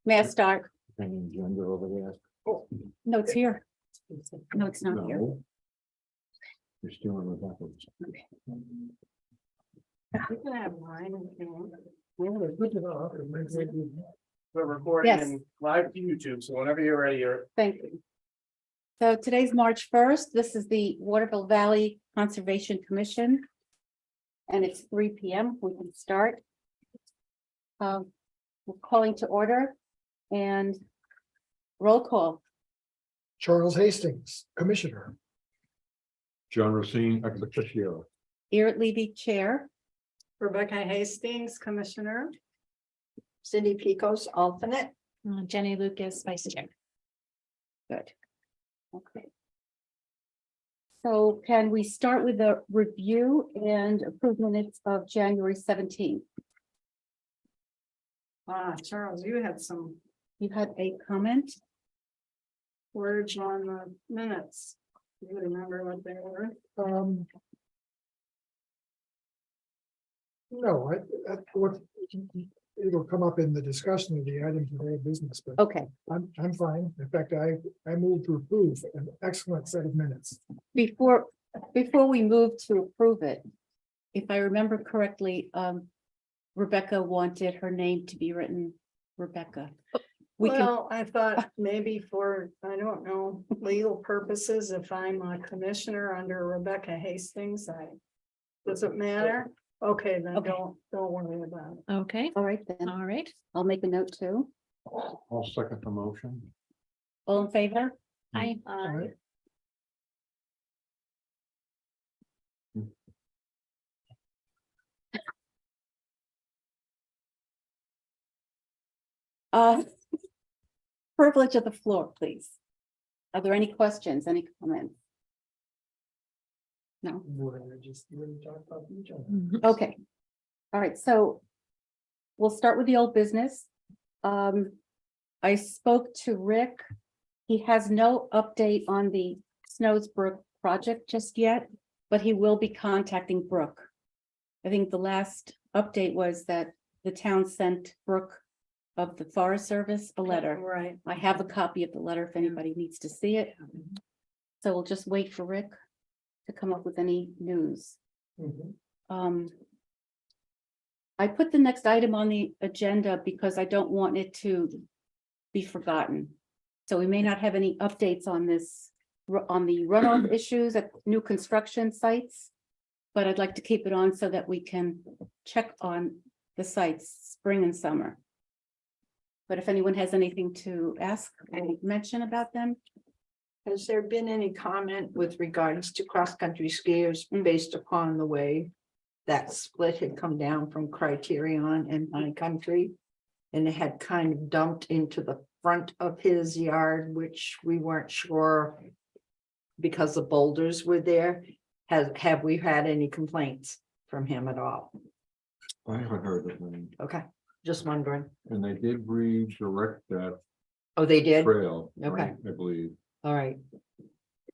May I start? Any agenda over there? No, it's here. No, it's not here. No. You're still in the backwards. You can have mine if you want. We're recording Yes. and live to YouTube, so whenever you're ready, you're. Thank you. So today's March 1st. This is the Waterville Valley Conservation Commission. And it's 3 p.m. We can start. We're calling to order and roll call. Charles Hastings, Commissioner. John Racine, ex officio. Eric Levy, Chair. Rebecca Hastings, Commissioner. Cindy Pecos, alternate. Jenny Lucas, Vice Chair. Good. Okay. So can we start with the review and approve minutes of January 17th? Charles, you had some You had a comment? words on the minutes. You remember what they were? No, what, it'll come up in the discussion of the items of their business, but Okay, I'm fine. In fact, I move to approve an excellent set of minutes. before we move to approve it, if I remember correctly, Rebecca wanted her name to be written Rebecca. We can, Well, I thought maybe for, I don't know, legal purposes, if I'm a commissioner under Rebecca Hastings, does it matter? Okay, then Okay. don't worry about it. Okay, all right then, all right. I'll make a note too. I'll second the motion. All in favor? I, All right. Uh, privilege of the floor, please. Are there any questions, any comments? No, okay. All right, so we'll start with the old business. I spoke to Rick. He has no update on the Snowsbrook project just yet, but he will be contacting Brooke. I think the last update was that the town sent Brooke of the Forest Service a letter. Right. I have a copy of the letter if anybody needs to see it. So we'll just wait for Rick to come up with any news. I put the next item on the agenda because I don't want it to be forgotten. So we may not have any updates on this, on the runoff issues at new construction sites. But I'd like to keep it on so that we can check on the sites spring and summer. But if anyone has anything to ask or mention about them, Has there been any comment with regards to cross-country skiers based upon the way that split had come down from Criterion and High Country? And it had kind of dumped into the front of his yard, which we weren't sure because the boulders were there. Have we had any complaints from him at all? I haven't heard of them, Okay, just wondering. and they did redirect that Oh, they did? trail. Okay. I believe. All right.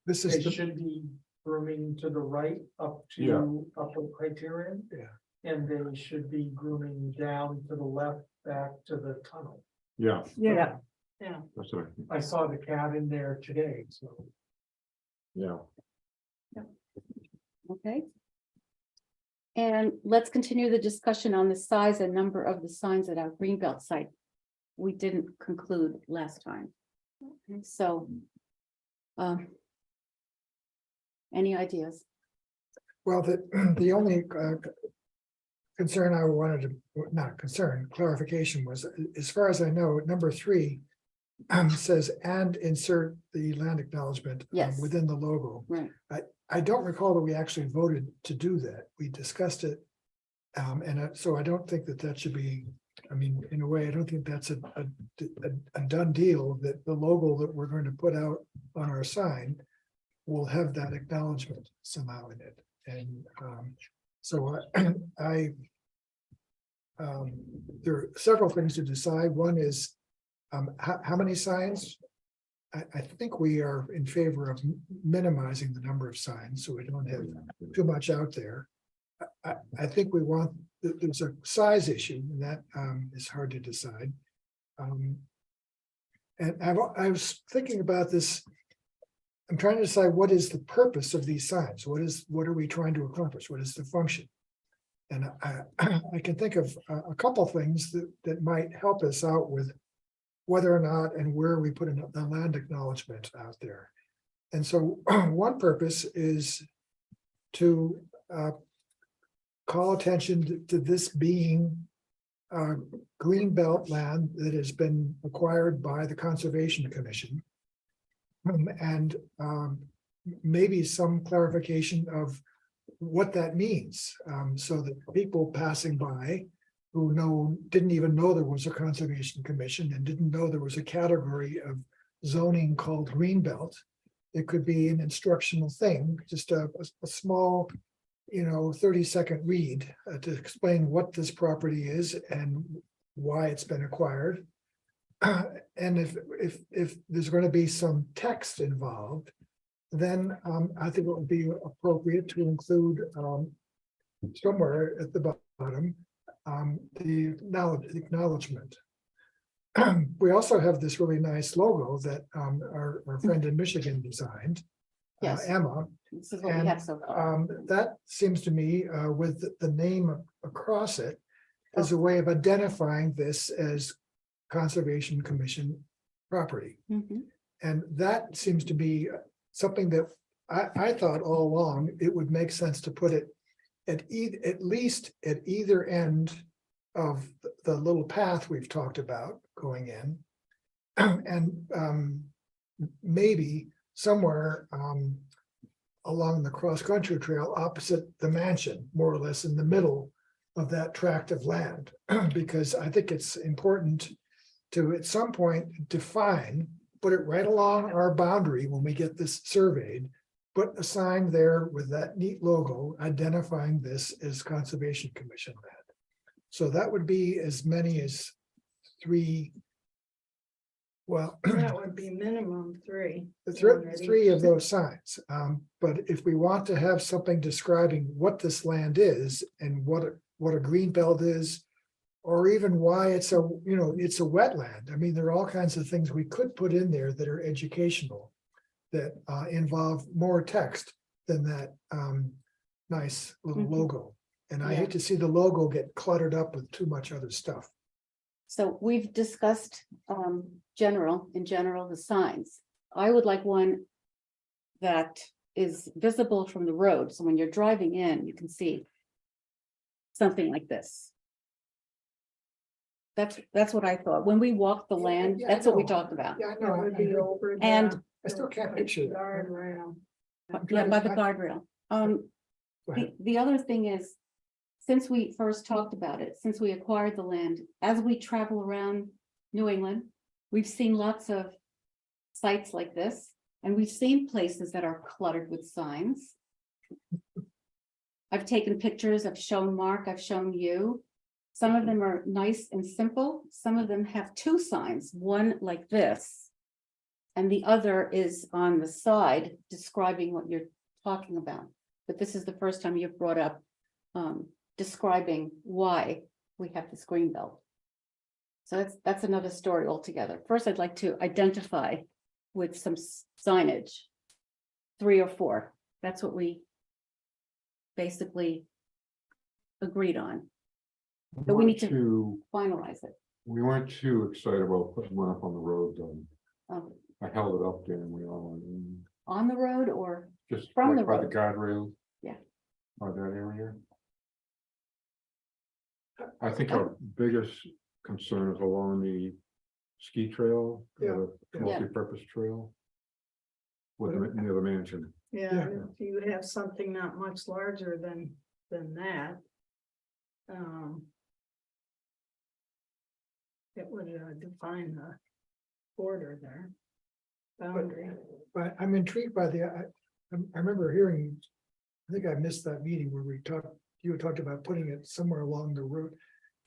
This is They the, should be grooming to the right up Yeah. to upper Criterion. Yeah. And they should be grooming down to the left back to the tunnel. Yeah, Yeah. that's right. I saw the cat in there today, so. Yeah. okay. And let's continue the discussion on the size and number of the signs at our Greenbelt site. We didn't conclude last time. So. Any ideas? well, the only concern I wanted to, not concern, clarification was, as far as I know, number 3 says, and insert the land acknowledgement Yes. within the logo. Right, I don't recall that we actually voted to do that. We discussed it. So I don't think that should be, I mean, in a way, I don't think that's a done deal, that the logo that we're going to put out on our sign will have that acknowledgement somehow in it. And so there are several things to decide. One is how many signs? I think we are in favor of minimizing the number of signs, so we don't have too much out there. I think we want, there's a size issue, and that is hard to decide. And I was thinking about this. I'm trying to decide what is the purpose of these signs? What are we trying to accomplish? What is the function? And I can think of a couple things that might help us out with whether or not and where we put a land acknowledgement out there. And so one purpose is to call attention to this being green belt land that has been acquired by the Conservation Commission. And maybe some clarification of what that means, so that people passing by who didn't even know there was a Conservation Commission and didn't know there was a category of zoning called green belt. It could be an instructional thing, just a small, 30-second read to explain what this property is and why it's been acquired. And if there's going to be some text involved, then I think it would be appropriate to include somewhere at the bottom the acknowledgement. We also have this really nice logo that our friend in Michigan designed, Yes. Emma. This is what we And have so far. that seems to me, with the name across it, as a way of identifying this as Conservation Commission property. Mhm. And that seems to be something that I thought all along, it would make sense to put it at least at either end of the little path we've talked about going in. And maybe somewhere along the cross-country trail opposite the mansion, more or less in the middle of that tract of land. Because I think it's important to, at some point, put it right along our boundary when we get this surveyed, put a sign there with that neat logo identifying this as Conservation Commission land. So that would be as many as 3. Well, That would be minimum 3. three of those signs. But if we want to have something describing what this land is and what a green belt is, or even why it's it's a wetland. I mean, there are all kinds of things we could put in there that are educational, that involve more text than that nice little Mhm. logo. And I Yeah. hate to see the logo get cluttered up with too much other stuff. So we've discussed in general, the signs. I would like one that is visible from the road. So when you're driving in, you can see something like this. That's what I thought. When we walked the land, Yeah, I that's what we know. talked about. Yeah, I That know. would be over. And- I still can't picture that. Guardrail. Yeah, by the guardrail. Go ahead. The other thing is, since we first talked about it, since we acquired the land, as we travel around New England, we've seen lots of sites like this, and we've seen places that are cluttered with signs. I've taken pictures, I've shown Mark, I've shown you. Some of them are nice and simple. Some of them have 2 signs, one like this, and the other is on the side describing what you're talking about. But this is the first time you've brought up describing why we have this green belt. So that's another story altogether. First, I'd like to identify with some signage. 3 or 4, that's what we basically agreed on. But we need to finalize it. We weren't too excited about putting one up on the road, though. Um, I held it up there and we all, On the road or, just From like the by the road. guardrail. Yeah. By that area. I think our biggest concern is along the ski trail, Yeah. the multi-purpose trail. Near the mansion. Yeah, Yeah. if you have something not much larger than that. It would define the border there. Boundary. But I'm intrigued by I remember hearing, I think I missed that meeting where you had talked about putting it somewhere along the road.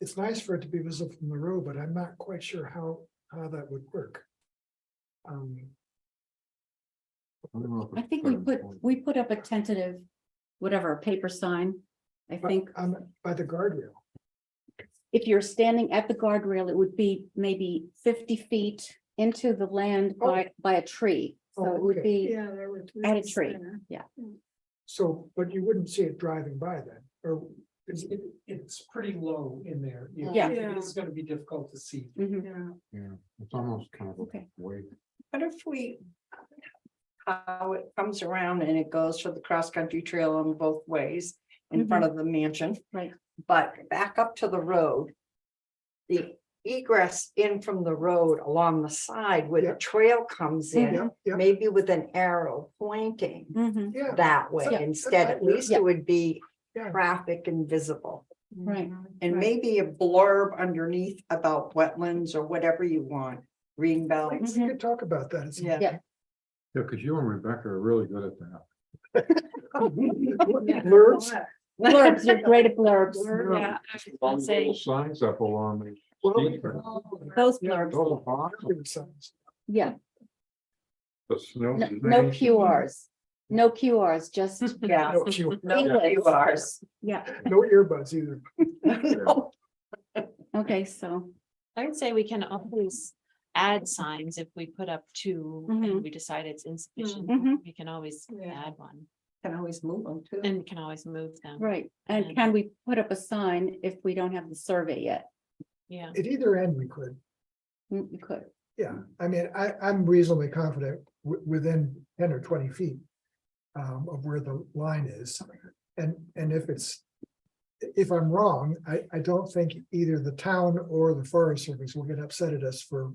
It's nice for it to be visible from the road, but I'm not quite sure how that would work. I don't know if I it's think that we put up a tentative, whatever, paper sign. I think By the if you're standing at the guardrail, it would be maybe 50 feet into the land by a tree. So Oh, it would okay. be, Yeah, there were. At a trees tree. there. So, but you wouldn't see it driving by then, or It's pretty low in there. Yeah. It is gonna be difficult to see. mhm, Yeah, Yeah, it's almost kind of okay. a way. What if we? How it comes around and it goes for the cross-country trail in both ways in front of the mansion. Right. But back up to the road. The egress in from the road along the side where Yeah. the trail comes in, yeah, yeah, maybe with an arrow pointing mhm, yeah, that way Yeah. instead, at least Yeah. it would be Yeah. traffic invisible. Right. And Right. maybe a blurb underneath about wetlands or whatever you want, green belt. we could talk about that. It's- Yeah. Yeah. Yeah, because you and Rebecca are really good at that. Blurbs? Blurbs, you're great at blurbs. Yeah. Long say- little signs up along the. Well, ski trail. Those Yeah. blurbs, Those are awesome. yeah, The snow. no QRs, no QRs, just, Yeah. No, you- No English. QRs. yeah, no earbuds either. okay, so, I would say we can always add signs if we put up two Mhm. and we decide it's insufficient. Mhm. We can always Yeah. add one Can always move them too. and we can always move them. right, and And- can we put up a sign if we don't have the survey yet? Yeah. At either end, we could. We could, Yeah, I mean, I'm reasonably confident within 10 or 20 feet. Of where the line is, and if I'm wrong, I don't think either the town or the Forest Service will get upset at us for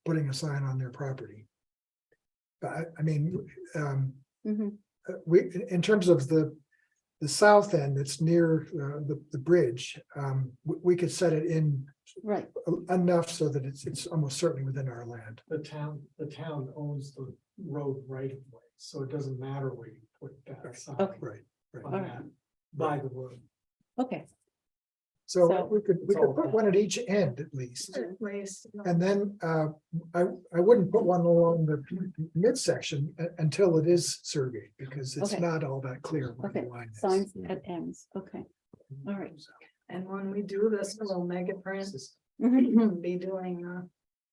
putting a sign on their property. But I mean, mhm, in terms of the south end that's near the bridge, we could set it in right, enough so that it's almost certainly within our land. The town owns the road right of way, so it doesn't matter where you put that sign. Okay. Right, right. on that, by the road. okay, So So- we could put one at each end at least. at least. And then I wouldn't put one along the midsection until it is surveyed, because it's Okay. not all that clear where the okay, line is. signs at ends, okay, all right. And when we do this, we'll make it print, Mhm. be doing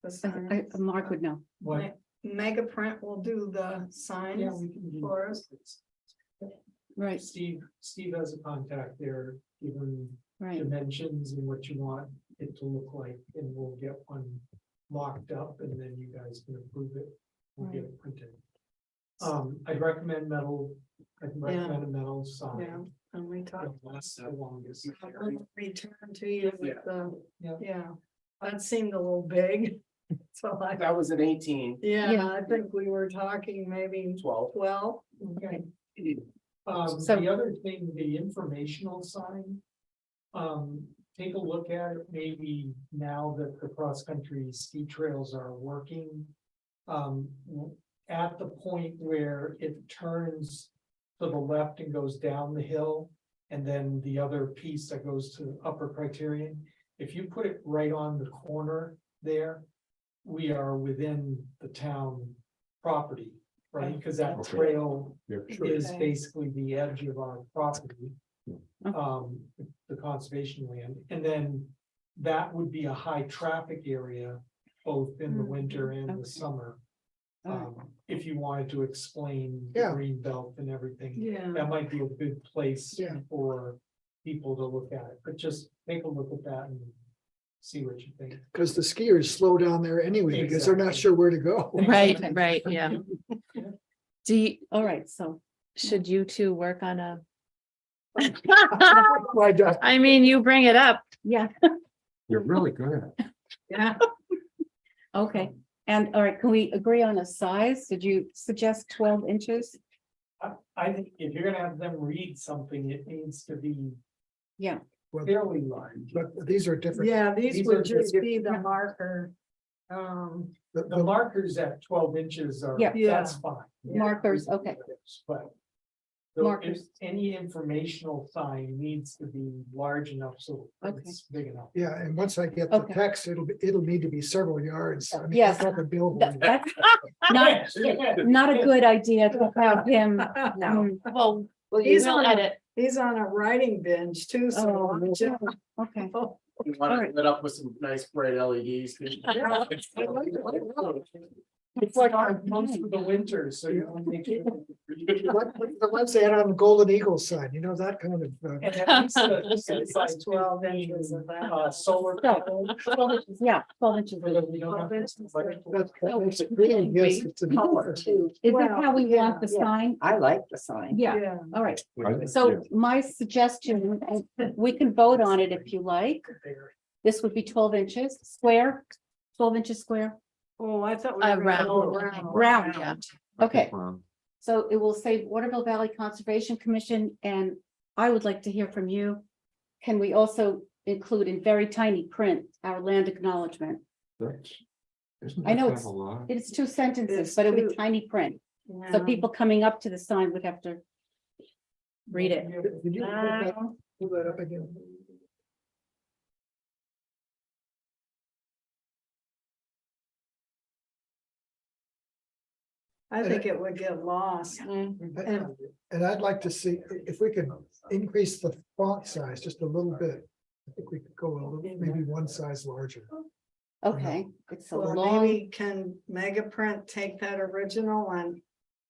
the signs. Mark would know, What? Mega print will do the Yeah, signs we can do. for us. right, Steve has a contact there, given right, dimensions and what you want it to look like, and we'll get one mocked up, and then you guys can approve it. We'll get it printed. I'd recommend metal, I'd recommend a metal Yeah, sign. and we talked. It'll last the longest. I'll return to you with the, Yeah. yeah, that seemed a little big. So I, That was an 18, Yeah. yeah, I think we were talking maybe 12. 12. okay, So- The other thing, the informational sign. Take a look at it, maybe now that the cross-country ski trails are working. At the point where it turns to the left and goes down the hill. And then the other piece that goes to Upper Criterion, if you put it right on the corner there. We are within the town property, right? Because that Okay. trail Yeah, sure. is Okay. basically the edge of our property. Okay. The conservation land, and then that would be a high traffic area, both in the Mm, winter and okay. the summer. all right, If you wanted to explain the Yeah. green belt and everything, Yeah, that might be a good place Yeah. for people to look at it, but just take a look at that and see what you think. Because the skiers slow down there anyway, because they're not Exactly. sure where to go. Right, right, yeah. Do you, all right, so, should you two work on a? My God. I mean, you bring it up. yeah, You're really good at it. yeah, okay, and, all right, can we agree on a size? Did you suggest 12 inches? I think if you're gonna have them read something, it needs to be Yeah, fairly large. But these are different. yeah, these These are would just just- be the marker. The markers at 12 inches are, Yeah. that's fine. markers, okay, But. If Markers. any informational sign needs to be large enough so Okay. it's big enough. Yeah, and once I get the Okay. text, it'll need to be several yards. I mean, Yes. I got the billboard. That's not a good idea to have him. No, mm, Well, Well, you will edit. He's on a writing bench too, so. Oh, I'm just- okay, You want it lit up with some nice bright LEDs. It's like our months for the winter, so you want to make sure. The ones they had on the Golden Eagle sign, you know, that kind of. It's like 12 inches of that. Solar. panel. 12 inches, yeah, 12 inches. So that we don't have to- That makes it green, yes, it's a color. Is that how we want the yeah. sign? I like the sign. Yeah, all right. I- So my suggestion, and we can vote on it if you like. This would be 12 inches square, 12 inches square. Oh, I thought. we were gonna Round. go around. Round, Yeah. Okay, Um, so it will say Waterville Valley Conservation Commission, and I would like to hear from you. Can we also include in very tiny print our land acknowledgement? That's. Isn't I know that it's- a lot? It's 2 sentences, It's but it would two. be tiny print, so Yeah. people coming up to the sign would have to read it. Did you pull that up again? I think it would get lost. And I'd like to see, if we could increase the font size just a little bit. I think we could go a little, maybe one size larger. Okay, it's a Well, long, maybe can Megaprint take that original and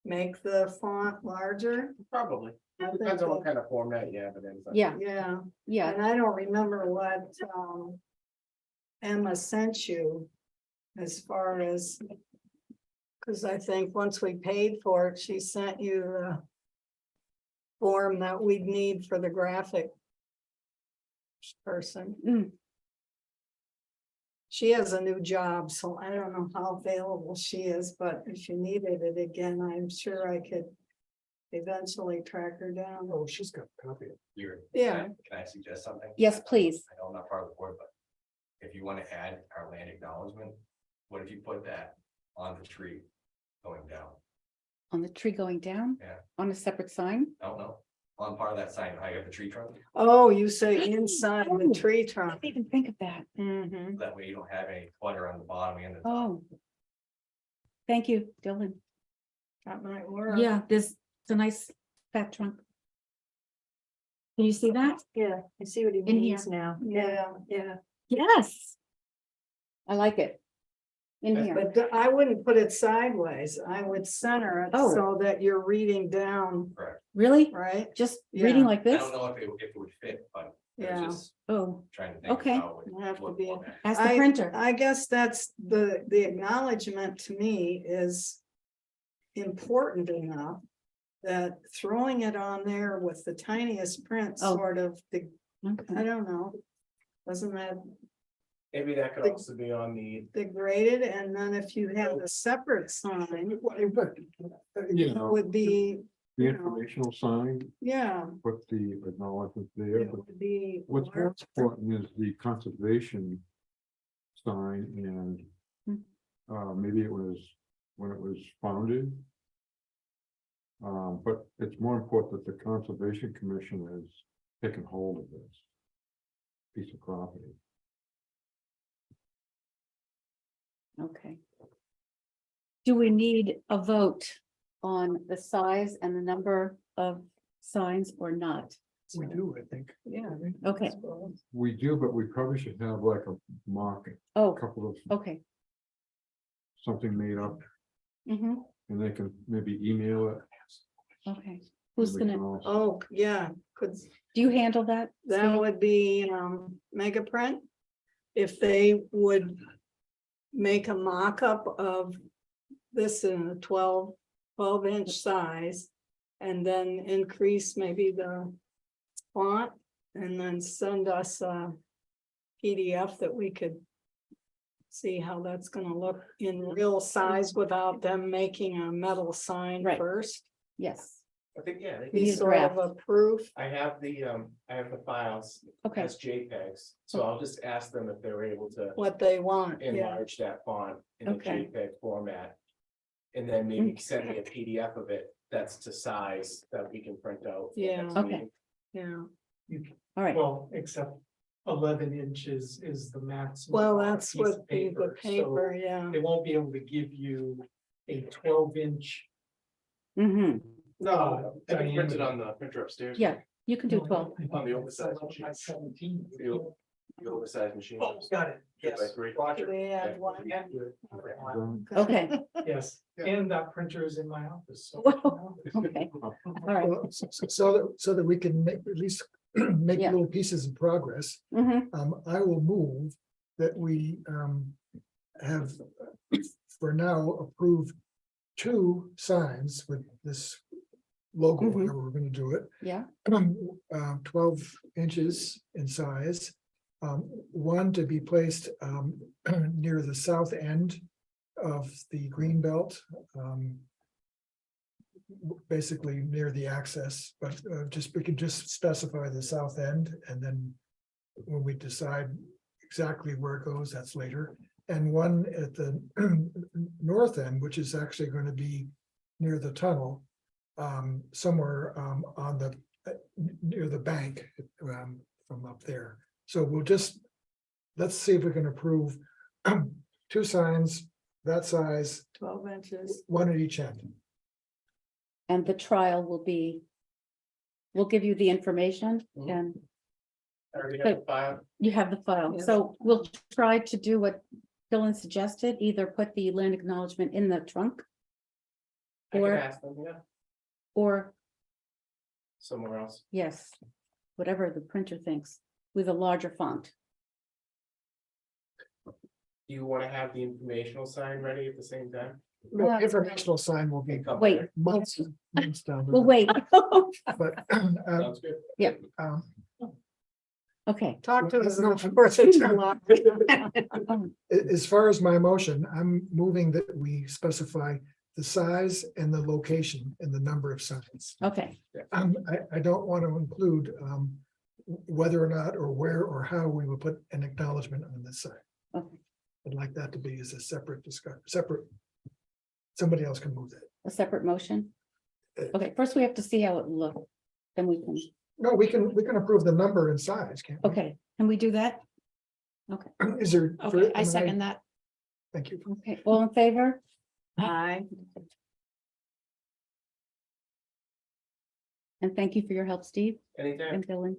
make the font larger? Probably, I think depends on what that- kind of format you have it in. but- yeah, Yeah, yeah, and I don't remember what Emma sent you as far as. Cause I think once we paid for it, she sent you the form that we'd need for the graphic person. Mm. She has a new job, so I don't know how available she is, but if you needed it again, I'm sure I could eventually track her down. Oh, she's got a copy. You're, Yeah, can I suggest something? yes, please. I know I'm not part of the board, but if you want to add our land acknowledgement, what if you put that on the tree going down? On the tree going down? Yeah. On a separate sign? I don't know, on part of that sign, how you have the tree trunk, oh, you say inside the tree I trunk. didn't even think of that. Mhm. that way you don't have any clutter on the bottom and the top. Oh. Thank you, Dylan. That might work. Yeah, this, it's a nice fat trunk. Can you see that? Yeah, I see what he In here. means now. Yeah, Yeah. Yes. I like it. In here. but I wouldn't put it sideways. I would center it Oh. so that you're reading down, Correct. Really? right? Just Yeah. reading like I this? don't know if it would fit, but I Yeah. was just Oh, trying to think. of Okay. how it would It'll have to look be- format. ask the printer. I guess that's the acknowledgement to me is important enough that throwing it on there with the tiniest print Oh. sort of, I Okay. don't know. Doesn't that Maybe that could Big- also be on the, degrade it? And then if you have a separate sign, But, You it know, would be, the you know. informational sign, yeah, put the acknowledgement there, it but would be. what's more large. important is the conservation sign and. Maybe it was when it was founded. But it's more important that the Conservation Commission is taking hold of this. Piece of property. Okay. Do we need a vote on the size and the number of signs or not? we do, I think. Yeah. Okay, We do, but we probably should have like a mock, a oh, couple of, okay. something made up, Mm-hmm, and they can maybe email it. okay. Who's We gonna, can all- Oh, yeah, could, do you handle that? that Steve? would be Megaprint. If they would make a mock-up of this in a 12-inch size. And then increase maybe the font and then send us a PDF that we could. See how that's gonna look in real size without them making a metal sign Right. first. Yes, I think, yeah, they We Be need a sort of draft. a proof. I have the files okay, as JPEGs, so I'll just ask them if they're able to What they want, yeah, enlarge that font in a Okay. JPEG format. And then maybe send me a PDF of it that's to size that we can print out. for the Yeah. next Okay. meeting. yeah. all right. Well, except 11 inches is the maximum. Well, on a that's piece what of the so paper, yeah. They won't be able to give you a 12-inch. Mm-hmm, No, I can print it diameter. on the printer upstairs. yeah, you can do 12. On the oversized By sheets. 17. Yep. The oversized machine. Oh, got it, yes, By three. Roger. Do we add Yeah. one? Yeah. Okay, Yes, and that printer is in my office, so. Whoa. okay, all right. Well, so that we can make, at least make Yeah. little pieces of progress. Mhm. I will move that we have for now approved 2 signs with this logo, Mhm. however we're gonna do it. Yeah, 12 inches in size. One to be placed near the south end of the green belt. Basically near the access, but we can just specify the south end, and then when we decide exactly where it goes, that's later. And one at the north end, which is actually going to be near the tunnel, somewhere on the near the bank from up there. So we'll just, let's see if we can approve 2 signs that size, 12 inches. 1 at each end. and the trial will be, we'll give you the information Mhm. and I already have the file. you have the file. Yes. So we'll try to do what Dylan suggested, either put the land acknowledgement in the trunk I can Or- ask them, yeah, or, somewhere else. yes, whatever the printer thinks, with a larger font. Do you want to have the informational sign ready at the same time? The Yeah. informational sign will be Come Wait. later. months down the Well, road. wait, But Sounds good. okay. Talk to us No, before it's too long. As far as my motion, I'm moving that we specify the size and the location and the number of signs. Okay, I don't want to include whether or not or where or how we will put an acknowledgement on this side. okay, I'd like that to be as a separate discussion, separate. Somebody else can move that. a separate motion. Okay, first we have to see how it looks, then we can, No, we can approve the number and size, can't we? okay, can we do that? Is there? Okay, I second that. Thank you. Okay, all in favor? Aye. And thank you for your help, Steve Anytime. and Dylan.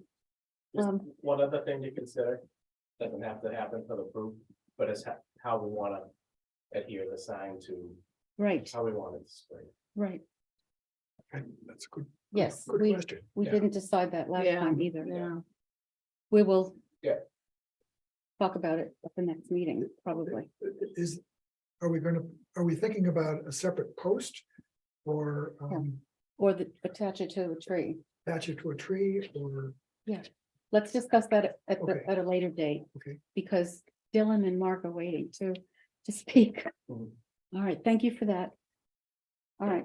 Just Um, one other thing to consider, doesn't have to happen for the proof, but it's how we wanna adhere the sign to, Right, how we want it displayed. right. Okay, That's a good. Yes, Good we, question. we Yeah. didn't decide that last Yeah, time either. Yeah. We will. Yeah. Talk about it at the next meeting, probably. Is, are we thinking about a separate post? Or Or attach it to a tree. attach it to a tree or, Let's discuss that at Okay. at a later date. Okay. Because Dylan and Mark are waiting to speak. Mhm. All right, thank you for that. All right,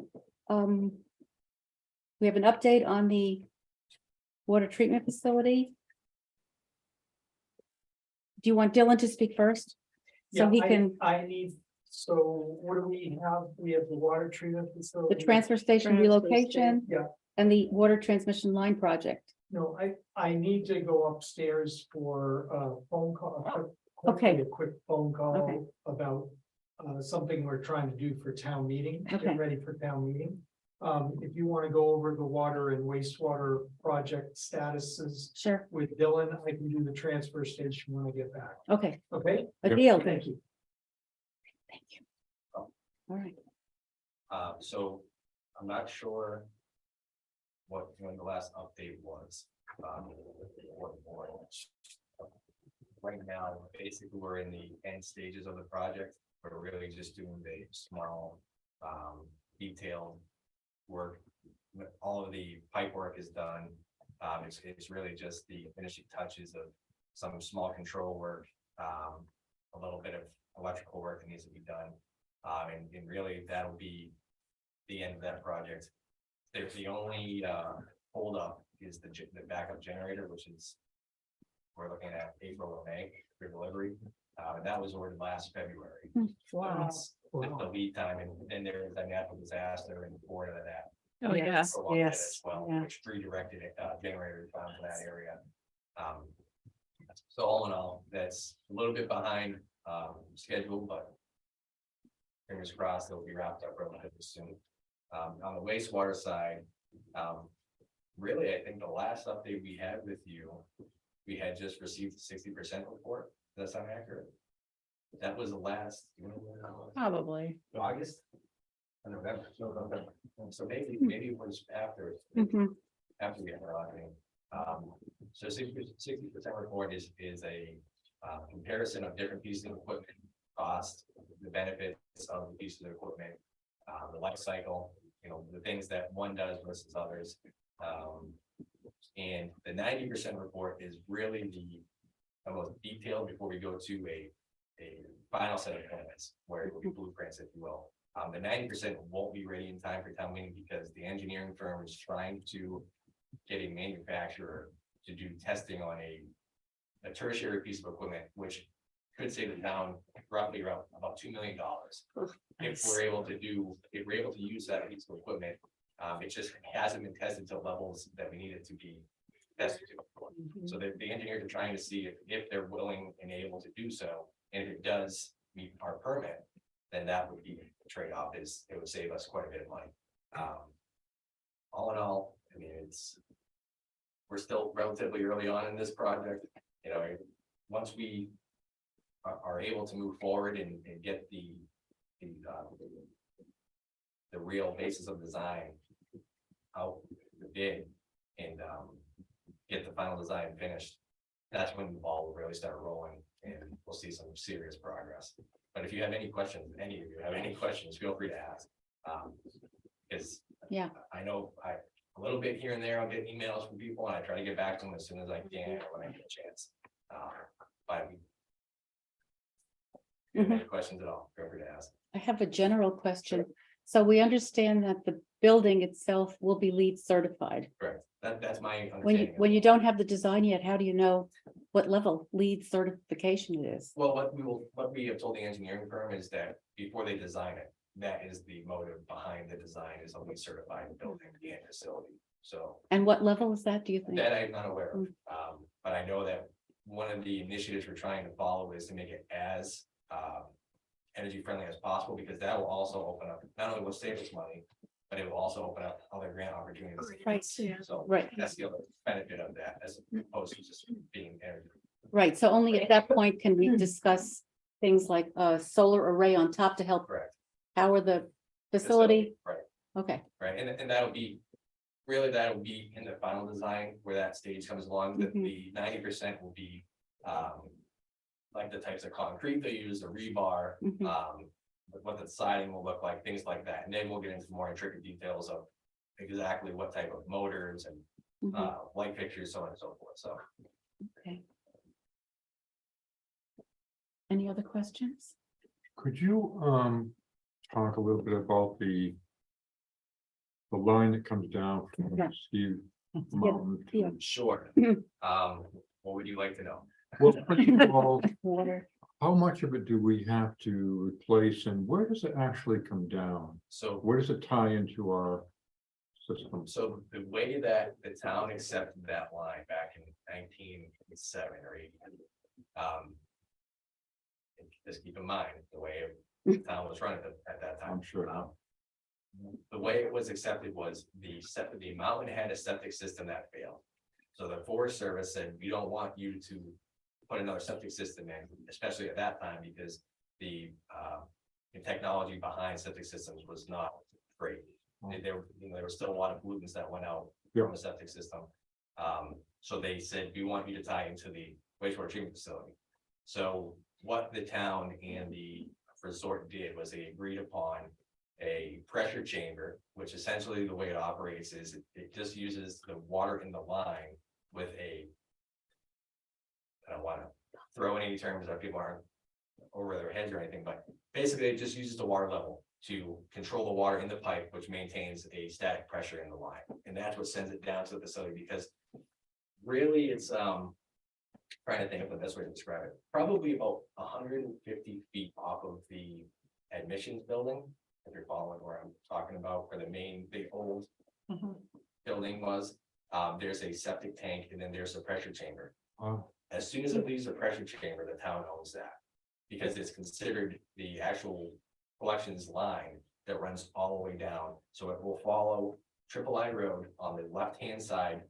we have an update on the water treatment facility. Do you want Dylan to speak first? So he can, I need, so what do we have? We have the water treatment the facility. transfer station Transfer relocation Yeah, and the water transmission line project. no, I need to go upstairs for a phone call. Okay. A quick phone Okay. call about something we're trying to do for town meeting, Okay. get ready for town meeting. If you want to go over the water and wastewater project statuses Sure, with Dylan, I can do the transfer station when I get back. okay, Okay? a Yep. deal. Thank you. Thank you. All right, So I'm not sure when the last update was. Right now, basically, we're in the end stages of the project. We're really just doing the small, detailed work. All of the pipe work is done. It's really just the finishing touches of some small control work, a little bit of electrical work that needs to be done. And really that'll be the end of that project. There's the only hold up is the backup generator, which is we're looking at April or May for delivery. And that was ordered last February. wow. It's the lead time, and then there's a natural disaster in Florida that Oh, yeah. prolonged it as well, yeah. which redirected generators down to that area. So all in all, that's a little bit behind schedule, but fingers crossed they'll be wrapped up relatively soon. On the wastewater side, really, I think the last update we had with you we had just received a 60% report. Does that sound accurate? That was the last, you know, when that was? Probably. August? Or November, no, November. So maybe it was after, Mhm. after we had our auditing. So 60% report is a comparison of different pieces of equipment, cost, the benefits of the pieces of equipment, the life cycle, you know, the things that one does versus others. And the 90% report is really the most detailed before we go to a final set of plans, where it will be blueprints, if you will. The 90% won't be ready in time for town meeting because the engineering firm is trying to get a manufacturer to do testing on a tertiary piece of equipment, which could save the town roughly around about $2 million. If we're able to use that piece of equipment, it just hasn't been tested to levels that we need it to be tested to. So the engineers are trying to see if they're willing and able to do so, and if it does meet our permit, then that would be a trade-off, is it would save us quite a bit of money. All in all, I mean, we're still relatively early on in this project, you know, once we are able to move forward and get the real basis of design out the bid and get the final design finished, that's when the ball will really start rolling and we'll see some serious progress. But if you have any questions, any of you have any questions, feel free to ask. Because Yeah. I know a little bit here and there, I'll get emails from people and I try to get back to them as soon as I can or when I get a chance. But if you have any questions at all, feel free to ask. I have a general question. So we understand that the building itself will be LEED certified. Correct. That's my When understanding. when you don't have the design yet, how do you know what level LEED certification it is? Well, what we have told the engineering firm is that before they design it, that is the motive behind the design, is only certified building and facility. So And what level is that, do you think? that I'm not aware of. But I know that one of the initiatives we're trying to follow is to make it as energy friendly as possible, because that will also open up, not only will save us money, but it will also open up other grant opportunities. Right. Yeah. So Right. that's the other benefit of that, as opposed to just being energy. Right, so only at that point can we discuss things like a solar array on top to help Correct. power the facility? Right. Okay, Right, and that'll be, really, that'll be in the final design where that stage comes along, that the 90% will be. Like the types of concrete they use, the rebar, Mhm. what the siding will look like, things like that, and then we'll get into more intricate details of. Exactly what type of motors and Mhm. light fixtures, so on and so forth, so. Okay. Any other questions? Could you, talk a little bit about the line that comes down from Yeah. Steve Yeah, Mountain? yeah. Sure. What would you like to know? Well, first of all, Water, how much of it do we have to replace and where does it actually come down? So, Where does it tie into our system? so the way that the town accepted that line back in 1907 or 8. Just keep in mind, the way the town was running at that time. I'm sure. The way it was accepted was the mountain had a septic system that failed. So the Forest Service said, we don't want you to put another septic system in, especially at that time, because the technology behind septic systems was not great. There were still a lot of pollutants that went out from the septic system. So they said, we want you to tie into the wastewater treatment facility. So what the town and the resort did was they agreed upon a pressure chamber, which essentially the way it operates is it just uses the water in the line with I don't want to throw in any terms that people aren't over their heads or anything, but basically it just uses the water level to control the water in the pipe, which maintains a static pressure in the line. And that's what sends it down to the facility, because really it's trying to think of the best way to describe it, probably about 150 feet off of the admissions building. If you're following where I'm talking about, where the main big old building was, there's a septic tank and then there's a pressure chamber. As soon as it leaves the pressure chamber, the town owns that, because it's considered the actual collections line that runs all the way down. So it will follow Triple I Road on the left-hand side.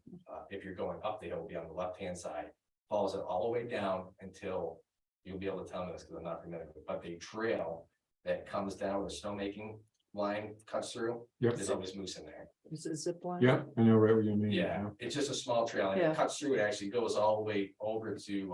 If you're going up the hill, it'll be on the left-hand side, follows it all the way down until you'll be able to tell me this because I'm not familiar, but the trail that comes down where the snowmaking line cuts through, Yep, there's always moose in there. Is it zip line? yeah, I know right what you mean. Yeah, it's just a small trail and Yeah. it cuts through, it actually goes all the way over to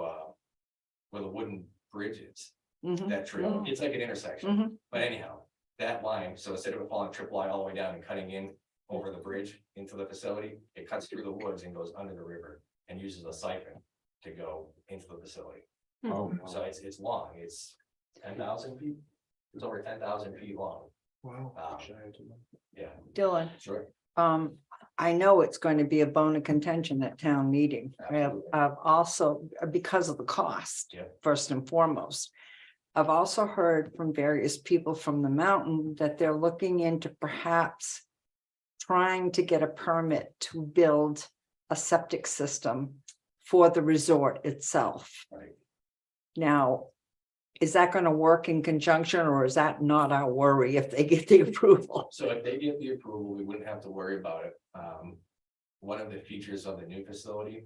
where the wooden bridge is, Mhm. that trail, it's like an intersection. Mhm. But anyhow, that line, so instead of falling triple I all the way down and cutting in over the bridge into the facility, it cuts through the woods and goes under the river and uses a siphon to go into the facility. Oh, So it's long, it's 10,000 feet, it's over 10,000 feet long. Wow. Yeah, Dylan, sure. I know it's going to be a bone of contention at town meeting. Absolutely. I've also, because of the cost. Yeah. First and foremost. I've also heard from various people from the mountain that they're looking into perhaps trying to get a permit to build a septic system for the resort itself. Right. Now, is that going to work in conjunction, or is that not our worry if they get the approval? So if they get the approval, we wouldn't have to worry about it. One of the features of the new facility,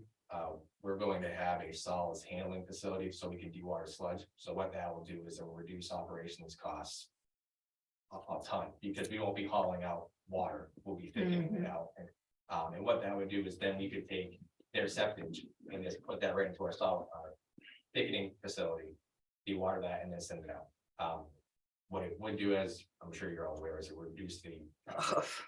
we're going to have a solids handling facility so we can dewater sludge. So what that will do is it will reduce operations costs a ton, because we won't be hauling out water, we'll be thickening it out. And what that would do is then we could take their septic and just put that right into our solid thickening facility, dewater that and then send it out. What it would do, as I'm sure you're all aware, is it would reduce the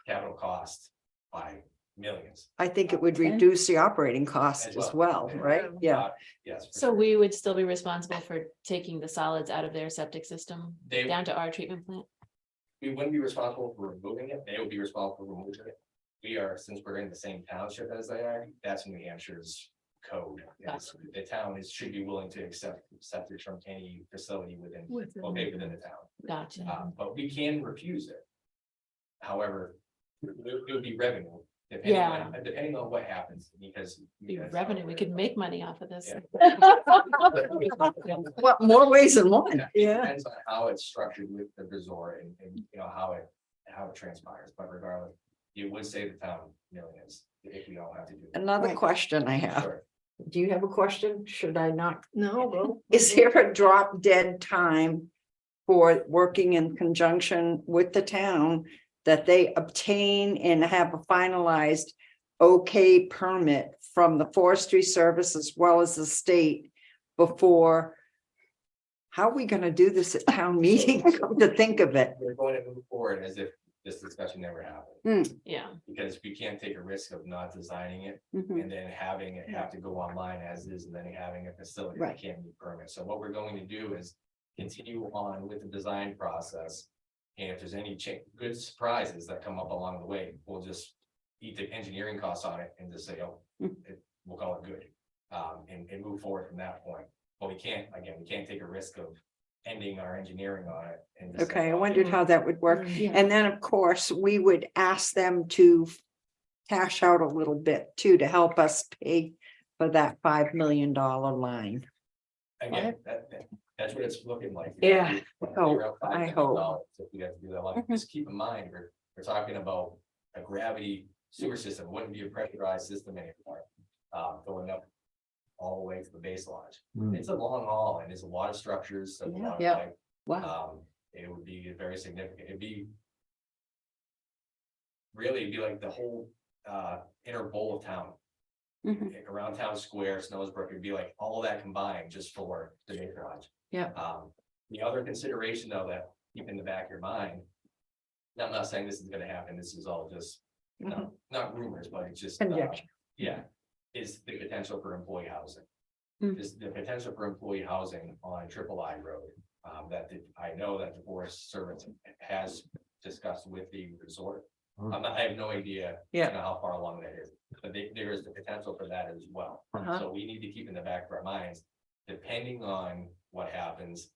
capital cost by millions. I think it would Okay. reduce the operating costs As as well. well, right? Yeah. Yes. for So sure. we would still be responsible for taking the solids out of their septic system They, down to our treatment plant? we wouldn't be responsible for removing it, they would be responsible for removing it. We are, since we're in the same township as they are, that's New Hampshire's code. Yes, the town should be willing to accept septic from any facility within the town. Gotcha. But we can refuse it. However, it would be revenue. Yeah. Depending on what happens, because. Be revenue, we could make money off of this. Yeah. What, more ways than one? Yeah. Depends on how it's structured with the resort and you know, how it transpires, but regardless, it would save the town millions if we don't have to do that. Another Right. question I have. Sure. Do you have a question? Should I not? No, well. Is there a drop dead time for working in conjunction with the town that they obtain and have a finalized okay permit from the Forestry Service as well as the state before? How are we gonna do this at town meeting? Come to think of it. We're going to move forward as if this discussion never happened, Yeah, because we can't take a risk of not designing it Mhm. and then having it have to go online as is, and then having a facility that Right. can't meet permits. So what we're going to do is continue on with the design process. And if there's any good surprises that come up along the way, we'll just eat the engineering costs on it and just say, oh, we'll call it good. And move forward from that point. But we can't take a risk of ending our engineering on it. And just say, Okay, I "Oh, wondered how that would work. Yeah. And then, of course, we would ask them to cash out a little bit too, to help us pay for that $5 million line. Again, that's what it's looking like. Yeah, We I hope, around $5 I million hope. If we have to do that, like, Mhm. just keep in mind, we're talking about a gravity sewer system, wouldn't be a pressurized system anymore. Going up all the way to the base lodge. Hmm. It's a long haul and there's a lot of structures. So a lot of Yeah. pipe. Wow. It would be very significant. It'd be like the whole inner bowl of town. Mhm. Like around town square, Snowsbrook, it'd be like all that combined just for the base lodge. Yeah. The other consideration though, that keep in the back of your mind. I'm not saying this is gonna happen, this is all just, not rumors, but it's just. Conjecture. Yeah, is the potential for employee housing. Mm. Is the potential for employee housing on Triple I Road, I know that the Forest Service has discussed with the resort. I have no idea. Yeah. You know, how far along that is, but there is the potential for that as well. Uh-huh. So we need to keep in the back of our minds, depending on what happens.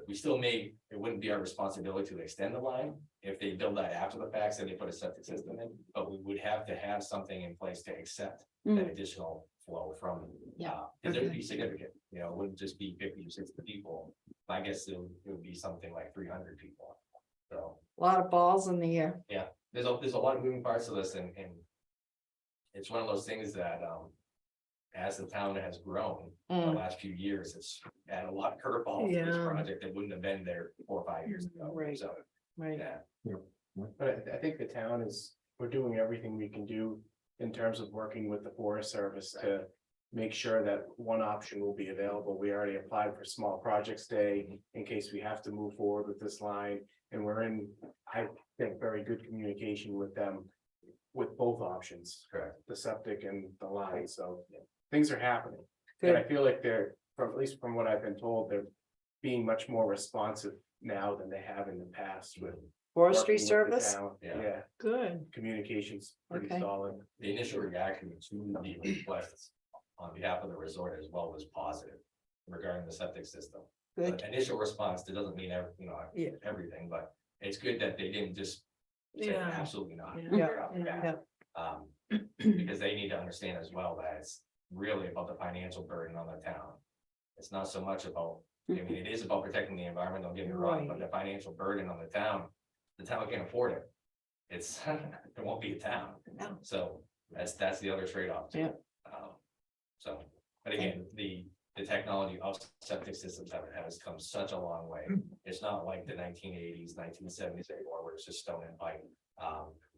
We still it wouldn't be our responsibility to extend the line if they build that after the fact, and they put a septic system in, but we would have to have something in place to accept that additional flow from. Yeah. Because it would be significant, you know, it wouldn't just be 50 or 60 people. I guess it would be something like 300 people. So A lot of balls in the air. there's a lot of moving parts to this, and it's one of those things that as the town has grown, the Mm. last few years, it's had a lot of curveballs to this Yeah. project that wouldn't have been there 4 or 5 years ago. Right. So, Right. yeah. But I think the town we're doing everything we can do in terms of working with the Forest Service to make sure that one option will be available. We already applied for small projects day in case we have to move forward with this line. And we're in, I think, very good communication with them with both options, Correct. the septic and the line. So things are happening. And I feel like they're, from at least from what I've been told, they're being much more responsive now than they have in the past with. Forestry working with the Service? town. Yeah. Yeah, Good. communications pretty Okay. solid. The initial reaction to the requests on behalf of the resort as well was positive regarding the septic system. Good. But initial response, that doesn't mean Yeah. everything, but it's good that they didn't just say Yeah. absolutely not. Yeah, right off the bat. Because they need to understand as well that it's really about the financial burden on the town. It's not so much about, I mean, it is about protecting the environment, don't get me wrong, but the financial burden on the town can't afford it. It's, it won't be a town. No. So that's the other trade-off. too. Yeah. So, but again, the technology of septic systems has come such a long way. It's not like the 1980s, 1970s anymore, where it's just stone and pipe.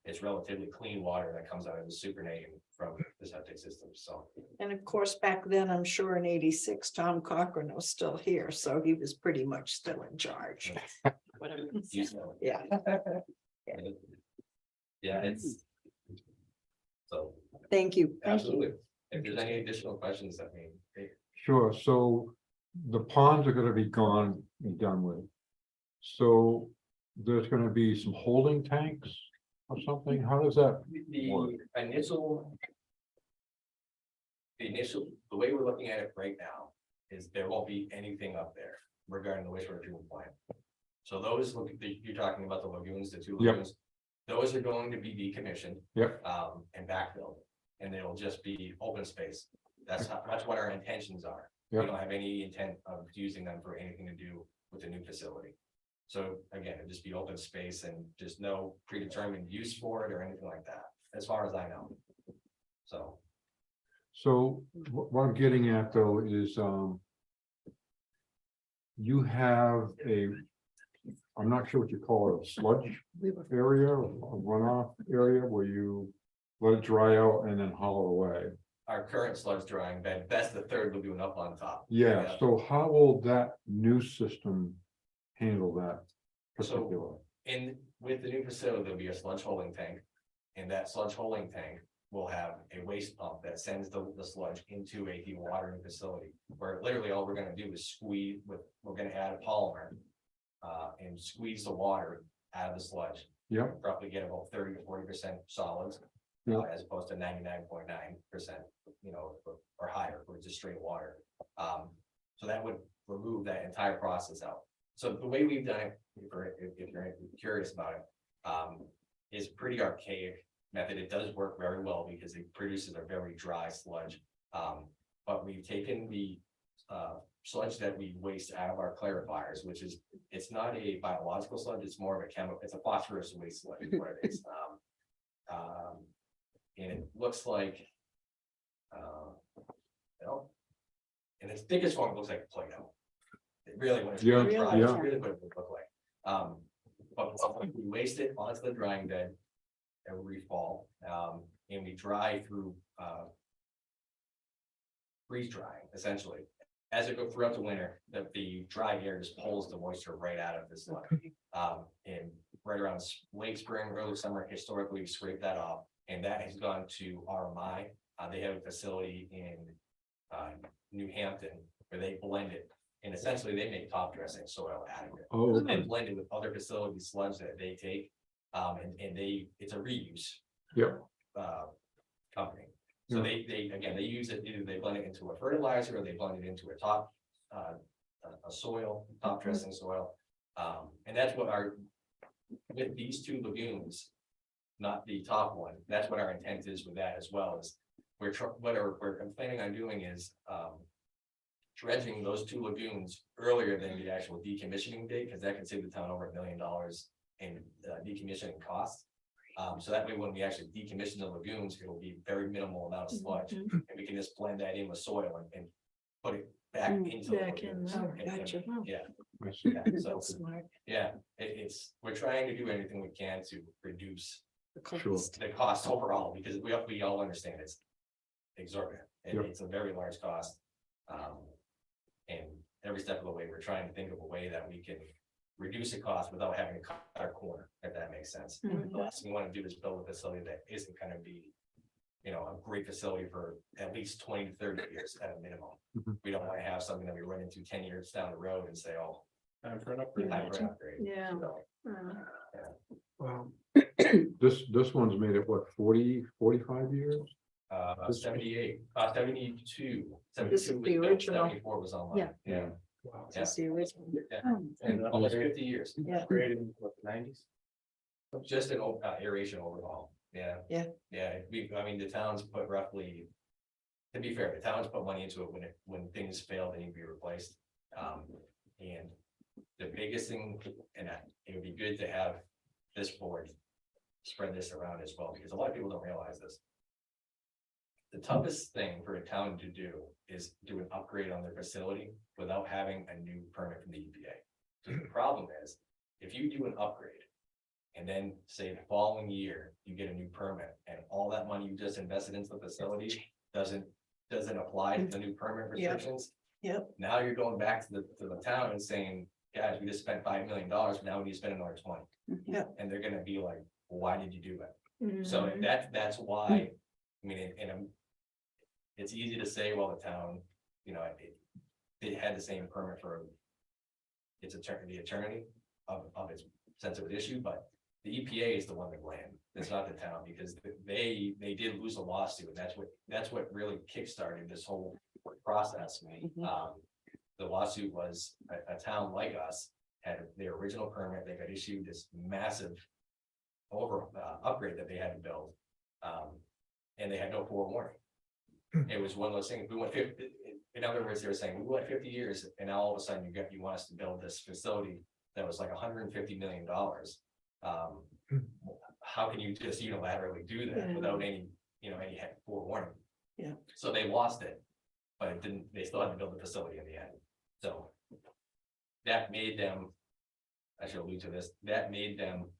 It's relatively clean water that comes out of the supernatant from the septic system, so. And of course, back then, I'm sure in 86, Tom Cochran was still here, so he was pretty much still in charge. Whatever. use them. Yeah. Yeah, it's. So, Thank you. absolutely. If there's any additional questions, I mean, Sure, so the ponds are gonna be gone and done with. So there's gonna be some holding tanks or something, how does that? Work. the initial. The way we're looking at it right now is there won't be anything up there regarding the wastewater treatment plant. So those, you're talking about the lagoons, the 2 Yep. lagoons. Those are going to be decommissioned. Yep. And backfilled, and it'll just be open space. That's what our intentions are. We Yep. don't have any intent of using them for anything to do with the new facility. So again, it'd just be open space and just no predetermined use for it or anything like that, as far as I know. So, So what I'm getting at though is, you have I'm not sure what you call it, a sludge area, a runoff area where you let it dry out and then haul it away. our current sludge drying bed, that's the 3rd lagoon up on top. Yeah, so how will that new system handle that particular? In, with the new facility, there'll be a sludge holding tank. And that sludge holding tank will have a waste pump that sends the sludge into a dewatering facility. Where literally all we're gonna do is we're gonna add a polymer. And squeeze the water out of the sludge. Yep. Roughly get about 30 to 40% solids. Yeah. As opposed to 99.9%, or higher, for just straight water. So that would remove that entire process out. So the way we've done it, if you're curious about it, is pretty archaic method. It does work very well because it produces a very dry sludge. But we've taken the sludge that we waste out of our clarifiers, which is, it's not a biological sludge, it's more of a chemical, it's a phosphorus waste sludge, is what it is. And it looks like, in its thickest form, it looks like Play-Doh. It really, when it's Yeah, really dry, yeah. it's really what it would look like. But we waste it onto the drying bed every fall, and we dry through, freeze drying, essentially. As it goes throughout the winter, the dry air just pulls the moisture right out of the sludge. And right around late spring, early summer, historically, we scrape that off, and that has gone to RMI. They have a facility in New Hampton where they blend it, and essentially they make top dressing soil out of it. Oh, And okay. blend it with other facility sludge that they take, and it's a reuse. Yep. Company. So they again, they use it, either they blend it into a fertilizer or they blend it into a top, a soil, top dressing soil. And that's what with these 2 lagoons, not the top one, that's what our intent is with that as well, is what we're planning on doing is, dredging those 2 lagoons earlier than the actual decommissioning date, because that can save the town over $1 million in decommissioning costs. So that way, when we actually decommission the lagoons, it will be very minimal amount of sludge, and we can just blend that in with soil and put it back into. the Back in lagoons. there. Oh, gotcha. Yeah, I see. yeah, so, That's smart. yeah, it's, we're trying to do everything we can to reduce The Sure. cost. the cost overall, because we all understand it's exorbitant, and Yep. it's a very large cost. And every step of the way, we're trying to think of a way that we can reduce the cost without having to cut our corner, if that makes sense. Mhm. The last thing we want to do is build a facility that isn't gonna be, you know, a great facility for at least 20 to 30 years at a minimum. Mhm. We don't want to have something that we run into 10 years down the road and say, oh, Time for an upgrade. time for an upgrade. Yeah. So, Well, This one's made it, what, 45 years? 78, 72. This is 72 was the built, original. 74 was online. Yeah. Yeah, wow. That's the original. and almost 50 years. Yeah. Upgraded in what, the 90s? Just an aeration overhaul, yeah. Yeah. Yeah, I mean, the towns put roughly, to be fair, the towns put money into it when things fail, they need to be replaced. And the biggest thing, and it would be good to have this board spread this around as well, because a lot of people don't realize this. The toughest thing for a town to do is do an upgrade on their facility without having a new permit from the EPA. So the problem is, if you do an upgrade, and then say the following year, you get a new permit, and all that money you just invested into the facility doesn't apply to the new permit Yep. restrictions. Yep. Now you're going back to the town and saying, guys, we just spent $5 million, now we need to spend another 20. Mhm. And they're gonna be like, well, why did you do it? Mhm. So that's why, I mean, it's easy to say, well, the town, you know, it had the same permit for its attorney, the attorney of its sensitive issue, but the EPA is the one to blame. It's not the town, because they did lose a lawsuit, and that's what really kickstarted this whole process. The lawsuit was a town like us had their original permit, they got issued this massive upgrade that they had to build. And they had no forewarning. It was one of those things, we went 50, in other words, they were saying, we went 50 years, and now all of a sudden you want us to build this facility that was like $150 million. How can you just unilaterally do that Yeah. without any forewarning? Yeah. So they lost it, but it didn't, they still had to build the facility in the end. So that made them, I should allude to this, that made them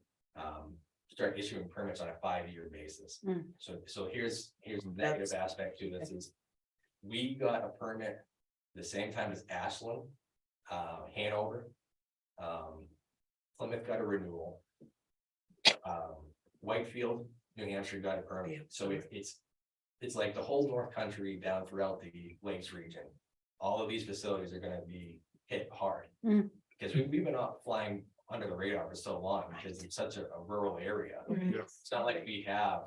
start issuing permits on a 5-year basis. Mm. So here's the negative aspect to this is, we got a permit the same time as Ashland, Hanover, Plymouth got a renewal. Whitefield, New Hampshire got a permit, so it's like the whole North Country down throughout the Lakes region. All of these facilities are gonna be hit hard. Mm. Because we've been off flying under the radar for so long, because it's such a rural area. Mhm. It's not like we have,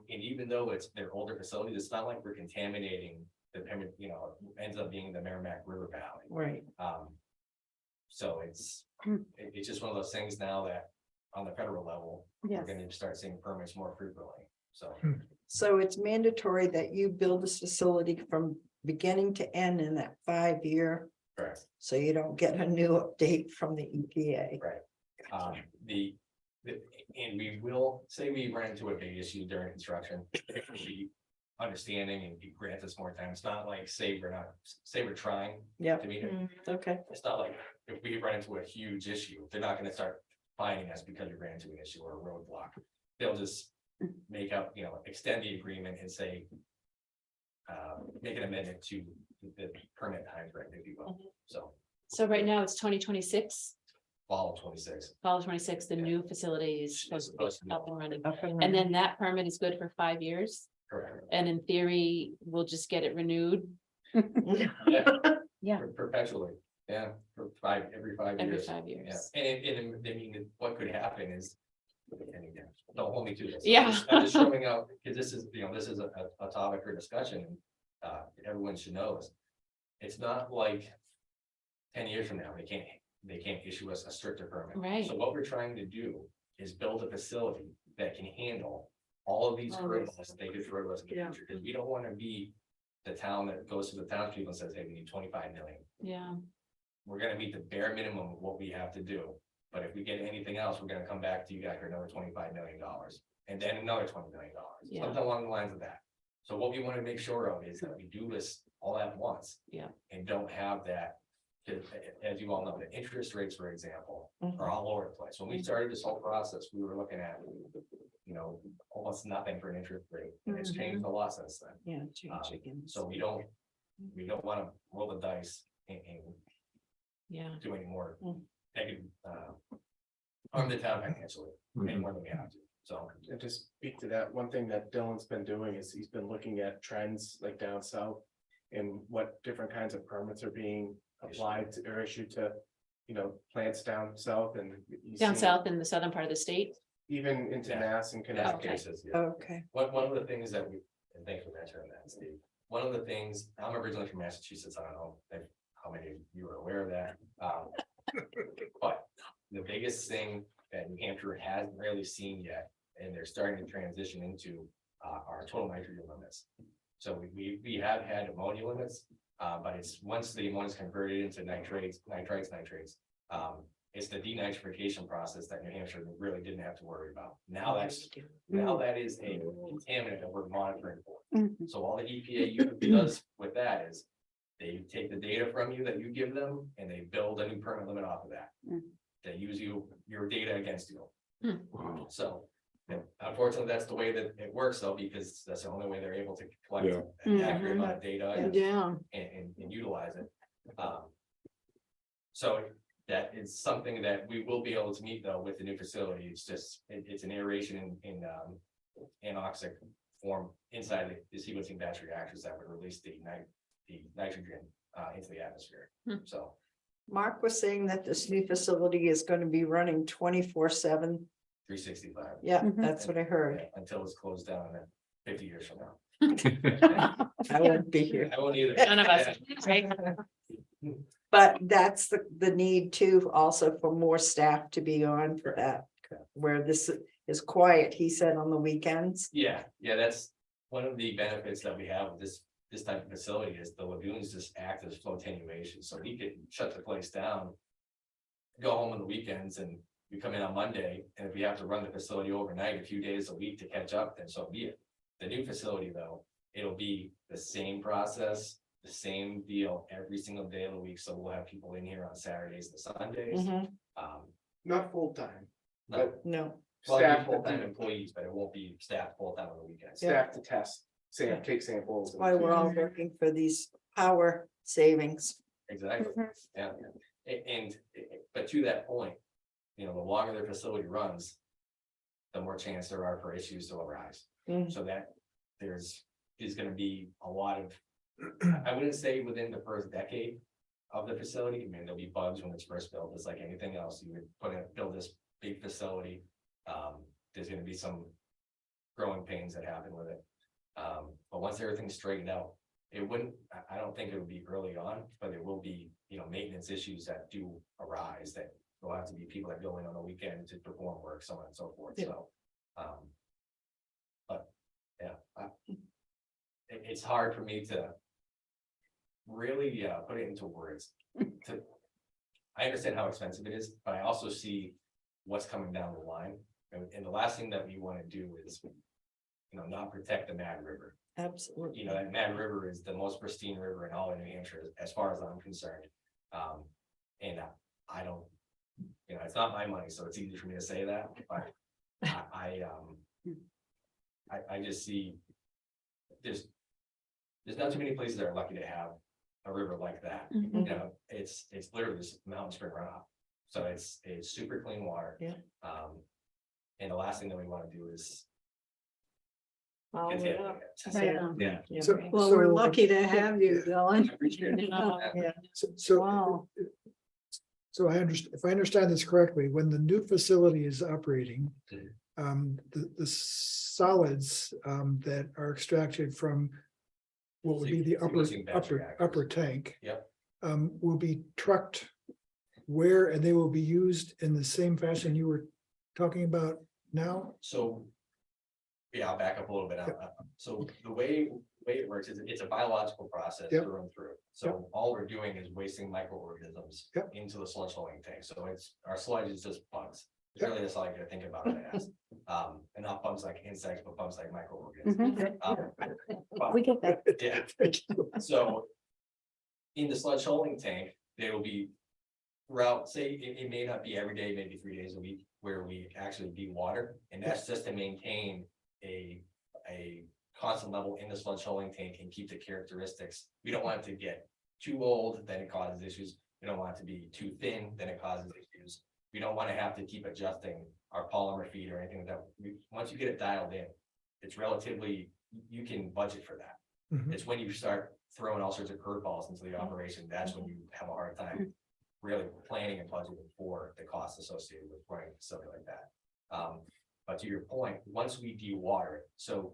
and even though it's older facilities, it's not like we're contaminating the, ends up being the Merrimack River Valley. Right. So it's Hmm. just one of those things now that on the federal level, we're Yes. gonna start seeing permits more frequently, so. So it's mandatory that you build this facility from beginning to end in that 5-year, Correct. so you don't get a new update from the E EPA. And we will say we run into a big issue during construction, it will be understanding and grant us more time. It's not like, say we're trying Yeah. to meet it. Okay. It's not like if we run into a huge issue, they're not gonna start finding us because we ran into an issue or a roadblock. They'll just make up, extend the agreement and say, make an amendment to the permit time frame, if you will. So So right now it's 2026, fall of 26. fall of 26, the Yeah. new facility is supposed to supposed to be be. up and running. Up and And running. then that permit is good for 5 years, Correct. and in theory, we'll just get it renewed Yeah. Perpetually, yeah, for every 5 every years. 5 Yeah, years. and I mean, what could happen is, and again, don't hold me to this. Yeah. I'm just showing out, because this is a topic for discussion, and everyone should know this. It's not like 10 years from now, they can't issue us a stricter permit. Right. So what we're trying to do is build a facility that can handle all of these All hurdles this. that they could throw us in the Yeah. future, because we don't want to be the town that goes to the townspeople and says, hey, we need 25 million. Yeah, We're gonna meet the bare minimum of what we have to do. But if we get anything else, we're gonna come back to you guys for another $25 million, and then another $20 million, Yeah. something along the lines of that. So what we wanna make sure of is that we do this all at once. Yeah. And don't have that, 'cause as you all know, the interest rates, for example, Mhm. are all over the place. When we started this whole process, we were looking at, almost nothing for an interest rate, and it's changed a lot since then. Yeah, change again. So we don't wanna roll the dice and Yeah. do any more. Mm. Negative, harm the town financially, any more than we have to, so. And to speak to that, one thing that Dylan's been doing is he's been looking at trends like down south. And what different kinds of permits are being applied to or issued to, plants down south and. he's Down seen south in the southern part of the state. Even into Yeah. Mass and In some Connecticut. cases, yeah. Okay. One of the things that we, and thanks for mentioning that, Steve. One of the things, I'm originally from Massachusetts, I don't know how many of you are aware of that. But the biggest thing that New Hampshire hasn't really seen yet, and they're starting to transition into, are total nitrogen limits. So we have had ammonia limits, but it's once the ammonia is converted into nitrates, it's the denitrification process that New Hampshire really didn't have to worry about. Now that is a contaminant that we're monitoring for. Mhm. So all the EPA does with that is they take the data from you that you give them and they build a new permit limit off of that. Mm. They use your data against you. Wow. So unfortunately, that's the way that it works though, because that's the only way they're able to collect Yeah. an accurate amount of data and Yeah, and utilize it. So that is something that we will be able to meet though with the new facility. It's just, it's an aeration in anoxic form inside the sequencing batch reactors that would release the nitrogen into the atmosphere. Hmm. So, Mark was saying that this new facility is going to be running 24/7. 365. Yeah, Mhm. that's what I heard. Until it's closed down in 50 years from now. I won't be here. I won't either. None of us, right? But that's the need too, also for more staff to be on for that. Where this is quiet, he said on the weekends. Yeah, that's one of the benefits that we have with this type of facility is the lagoons just act as flow attenuation, so we could shut the place down. Go home on the weekends and we come in on Monday, and if we have to run the facility overnight a few days a week to catch up, then so be it. The new facility though, it'll be the same process, the same deal every single day of the week, so we'll have people in here on Saturdays and Sundays. Mhm. Not full time, No, No, well, staff it'll be full-time to employees, but it won't be staffed full-time on the weekends. staff to test, take samples. that's why we're all working for these power savings. Exactly, Mhm. yeah, but to that point, the longer their facility runs. The more chance there are for issues to arise, Mm. so that is gonna be a lot of. I wouldn't say within the first decade of the facility, I mean, there'll be bugs when it's first built, it's like anything else, you would build this big facility. There's gonna be some growing pains that happen with it. But once everything's straightened out, it wouldn't, I don't think it would be early on, but there will be, maintenance issues that do arise that will have to be people that go in on the weekend to perform work, so on and so forth, Yeah. so. But, yeah, it's hard for me to really, put it into words. I understand how expensive it is, but I also see what's coming down the line, and the last thing that we wanna do is. Not protect the Mad River. Absolutely. That Mad River is the most pristine river in all of New Hampshire, as far as I'm concerned. And I don't, it's not my money, so it's easy for me to say that, but I just see. There's not too many places that are lucky to have a river like that. Mhm. It's literally this mountain spring runoff. So it's super clean water. Yeah. And the last thing that we want to do is. Follow it contaminate up. it. Yeah. Yeah. Yeah. So- well, we're so- lucky to have you, Dylan. Yeah. So. Wow. So I understand, if I understand this correctly, when the new facility is operating, the solids, that are extracted from what would be the Sequencing batch reactors. upper tank. Yep. Will be trucked where, and they will be used in the same fashion you were talking about now? So. Yeah, I'll back up a little bit. So the way way it works is it's a biological process Yep. through and through. So all we're doing is wasting microorganisms Yep. into the sludge holding tank. So it's, our sludge is just bugs. It's Yep. really just all I gotta think about it as. And not bugs like insects, but bugs like microorganisms. Mhm. But- We get that. Yeah, so. In the sludge holding tank, there will be. Throughout, say, it may not be every day, maybe 3 days a week, where we actually de-water, and that's just to maintain a constant level in the sludge holding tank and keep the characteristics. We don't want it to get too old, then it causes issues. We don't want it to be too thin, then it causes issues. We don't want to have to keep adjusting our polymer feed or anything like that. Once you get it dialed in, it's relatively, you can budget for that. Mhm. It's when you start throwing all sorts of curveballs into the operation, that's when you have a hard time really planning and budgeting for the costs associated with running something like that. But to your point, once we de-water it, so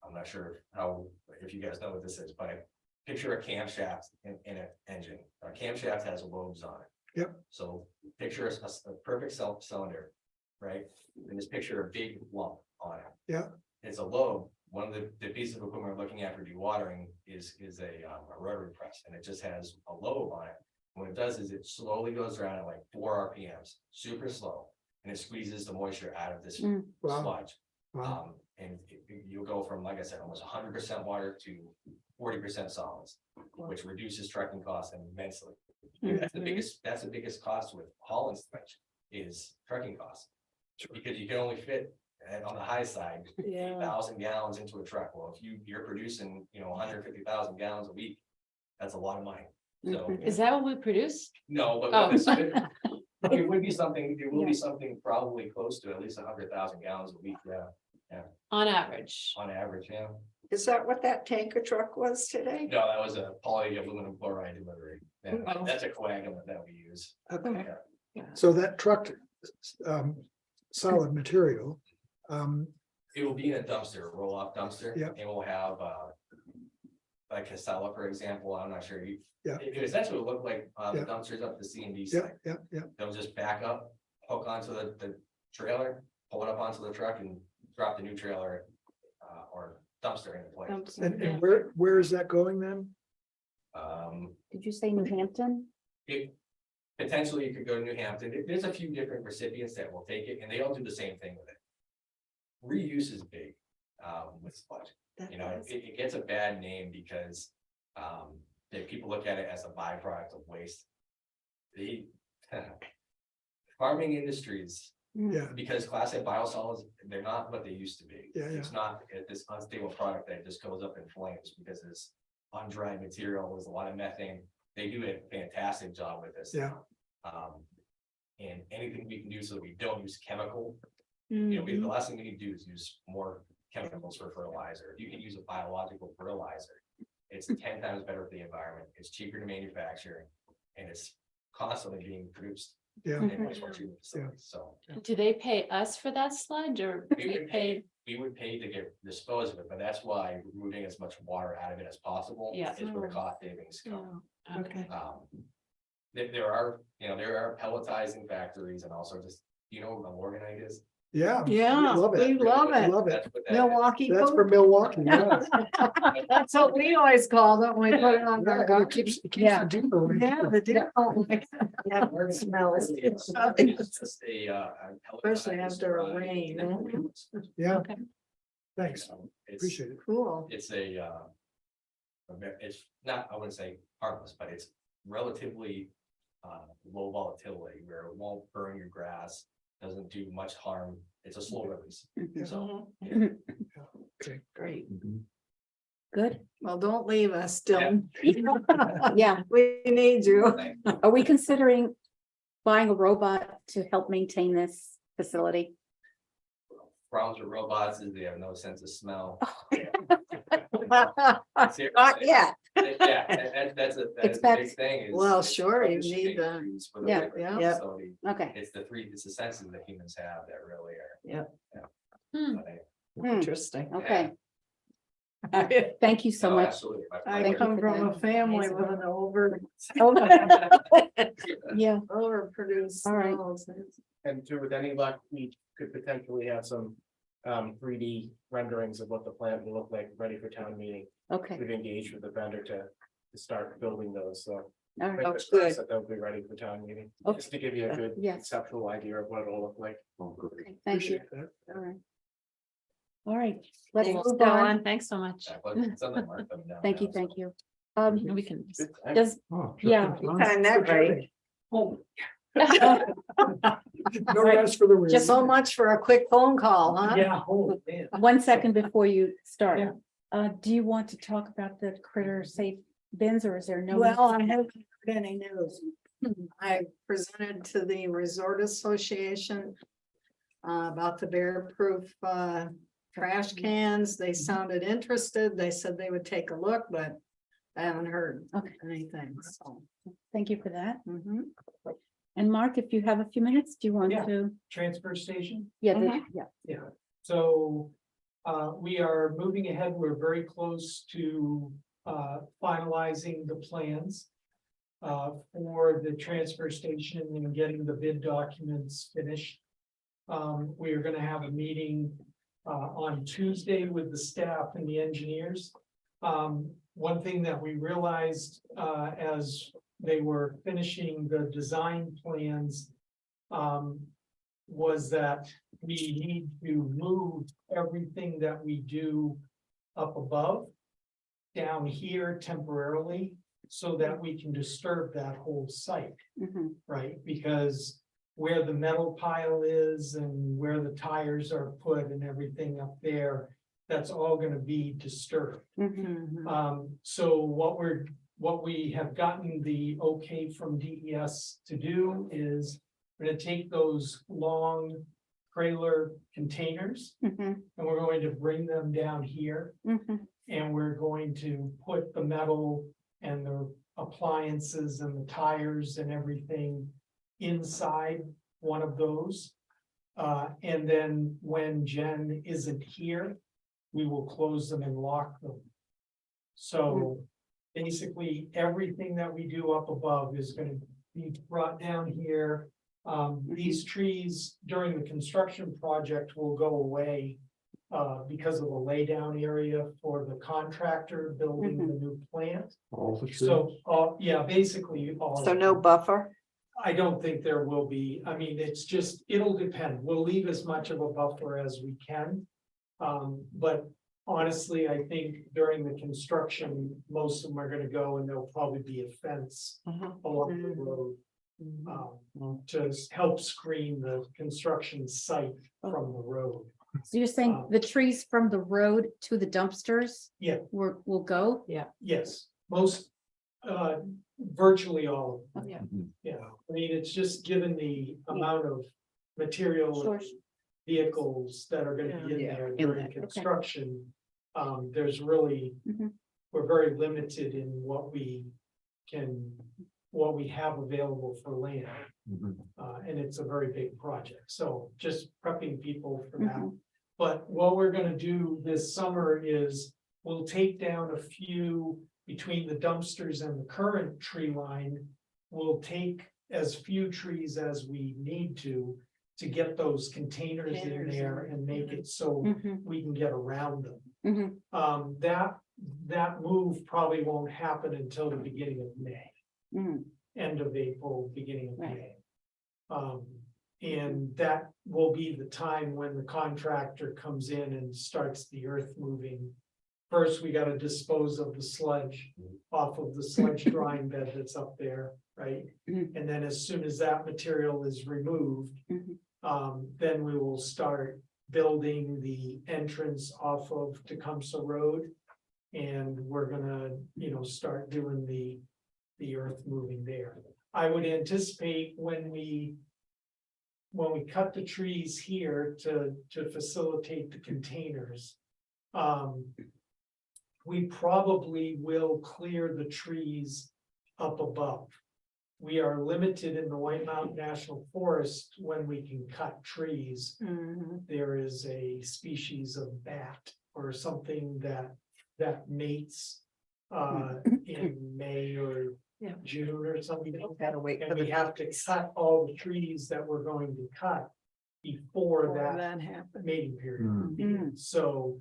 I'm not sure how, if you guys know what this is, but picture a camshaft in an engine. A camshaft has lobes on it. Yep. So picture a perfect cylinder, right? And just picture a big lump on it. Yeah. It's a lobe. One of the pieces of equipment we're looking at for dewatering is a rotary press, and it just has a lobe on it. What it does is it slowly goes around at like 4 RPMs, super slow, and it squeezes the moisture out of this Wow. sludge. Wow. And you'll go from, like I said, almost 100% water to 40% solids, which reduces trucking costs immensely. That's the biggest cost with haul installation is trucking costs. Because you can only fit, and on the high side, Yeah. 8,000 gallons into a truck. Well, if you're producing, 150,000 gallons a week, that's a lot of money. So, Is that what we produce? no, but Oh. it would be something, it will be something probably close to at least 100,000 gallons a week, On average? on average, yeah. Is that what that tanker truck was today? No, that was a poly aluminum chloride delivery. And Oh. that's a coagulant that we use. Okay. So that truck, solid material, It will be in a dumpster, a roll-off dumpster. Yeah. And we'll have, like Casella, for example, I'm not sure you. Yeah. It essentially will look like, the Yeah. dumpsters up the C&D yeah, site. yeah. They'll just back up, hook onto the trailer, pull it up onto the truck and drop the new trailer, or dumpster into place. And where is that going then? Did you say New Hampton? It potentially you could go to New Hampton. There's a few different recipients that will take it, and they all do the same thing with it. Reuse is big, with sludge. It gets a bad name because, that people look at it as a byproduct of waste. The farming industries, Yeah, because Class A biosolids, they're not what they used to be. Yeah, yeah. It's not this unstable product that just goes up in flames because it's undried material, there's a lot of methane. They do a fantastic job with this. yeah, And anything we can do so that we don't use chemical, Mm-hmm. the last thing we need to do is use more chemicals for fertilizer. If you can use a biological fertilizer, it's 10 times better for the environment, it's cheaper to manufacture, and it's constantly being produced yeah. in wastewater treatment facilities, so. Do they pay us for that sludge or We they would pay? we would pay to get dispose of it, but that's why removing as much water out of it as possible. Yeah. Is where the cost savings come. Okay. There are pelletizing factories and also just, you know what organite is? Yeah. Yeah, Love it. we love it. Love it. That's what that is. Milwaukee. That's Coke. for Milwaukee. Yeah. That's what we always call it when we put it on Yeah, our it garbage. keeps Yeah. the deeper. when you Yeah, do the it. deer. Smells. It's just a Especially pelletized, after a rain. Yeah, Okay. thanks. It's Appreciate it. Cool. it's it's not, I wouldn't say harmless, but it's relatively low volatility where it won't burn your grass, doesn't do much harm. It's a slow release. So Okay. Great. Good. Well, don't leave us, Dylan. Yeah. We need you. Are we considering buying a robot to help maintain this facility? problems with robots is they have no sense of smell. Not Seriously. yet. Yeah, that's a big Expect- thing. is- Well, is sure, you troubleshooting need the- issues with Yeah, equipment yeah. facility. Okay. It's the senses that humans have that really are. Hmm. But Interesting. Okay. Thank you so no, much. absolutely, my I pleasure. come from a family with an Yeah, overproduced. All right. smells. And two, with any luck, we could potentially have some 3D renderings of what the plant will look like, ready for town meeting. Okay, We've engaged with the vendor to start building those, so. all right, fingers good. crossed that they'll be ready for town meeting, Okay. just to give you a good Yes. conceptual idea of what it'll look like. Oh, good. okay, thank you. Appreciate that. All right. All right, let's Thanks, move on. Dawn. Thanks so much. Yeah, but something mark them down Thank you, now, thank so. you. We can. Does, Oh, just Yeah. in time. Time that right. No rest for the weary. Just so much for a quick phone call, huh? Yeah, oh, man. 1 second before you start. Yeah. Do you want to talk about the critter safe bins or is there no? Well, I haven't heard any news. I presented to the Resort Association about the bear-proof trash cans. They sounded interested. They said they would take a look, but I haven't heard Okay. anything, so. Thank you for that. Mhm. And Mark, if you have a few minutes, do you want Yeah. to? Transfer station. Yeah, Mhm. yeah, Yeah, so we are moving ahead. We're very close to finalizing the plans for the transfer station and getting the bid documents finished. We are gonna have a meeting on Tuesday with the staff and the engineers. One thing that we realized as they were finishing the design plans was that we need to move everything that we do up above down here temporarily so that we can disturb that whole site, mhm, right? Because where the metal pile is and where the tires are put and everything up there, that's all gonna be disturbed. mhm, So what we have gotten the okay from DES to do is we're gonna take those long trailer containers mhm, and we're going to bring them down here mhm, and we're going to put the metal and the appliances and the tires and everything inside one of those. And then when Jen isn't here, we will close them and lock them. So basically, everything that we do up above is gonna be brought down here. These trees during the construction project will go away because of the laydown area for the contractor building the new plant. All the trees. So, yeah, basically all. So no buffer? I don't think there will be. I mean, it's just, it'll depend. We'll leave as much of a buffer as we can. But honestly, I think during the construction, most of them are gonna go and there'll probably be a fence along the road. To help screen the construction site from the road. So you're saying the trees from the road to the dumpsters? Yeah. Will go? Yes, most, virtually all of them. Yeah. Mhm. Yeah, I mean, it's just given the amount of material. Sure. Vehicles that are gonna be in Yeah. there In during there, okay. construction. There's really, Mhm. we're very limited in what we have available for land. Mhm. And it's a very big project, so just prepping people for that. Mhm. But what we're gonna do this summer is we'll take down a few between the dumpsters and the current tree line. We'll take as few trees as we need to get those containers in Containers there in. and make it so Mhm, we can get around them. mhm, That move probably won't happen until the beginning of May. mhm. End of April, beginning of Right. May. And that will be the time when the contractor comes in and starts the earth moving. First, we gotta dispose of the sludge off of the sludge drying bed that's up there, right? Mhm. And then as soon as that material is removed, Mhm. then we will start building the entrance off of Tecumseh Road. And we're gonna, start doing the earth moving there. I would anticipate when we cut the trees here to facilitate the containers. We probably will clear the trees up above. We are limited in the White Mountain National Forest when we can cut trees. There is a species of bat or something that mates in May or June or something. Gotta wait for And we the. have to cut all the trees that we're going to cut before Before that that happened. mating period. Hmm. Mm. So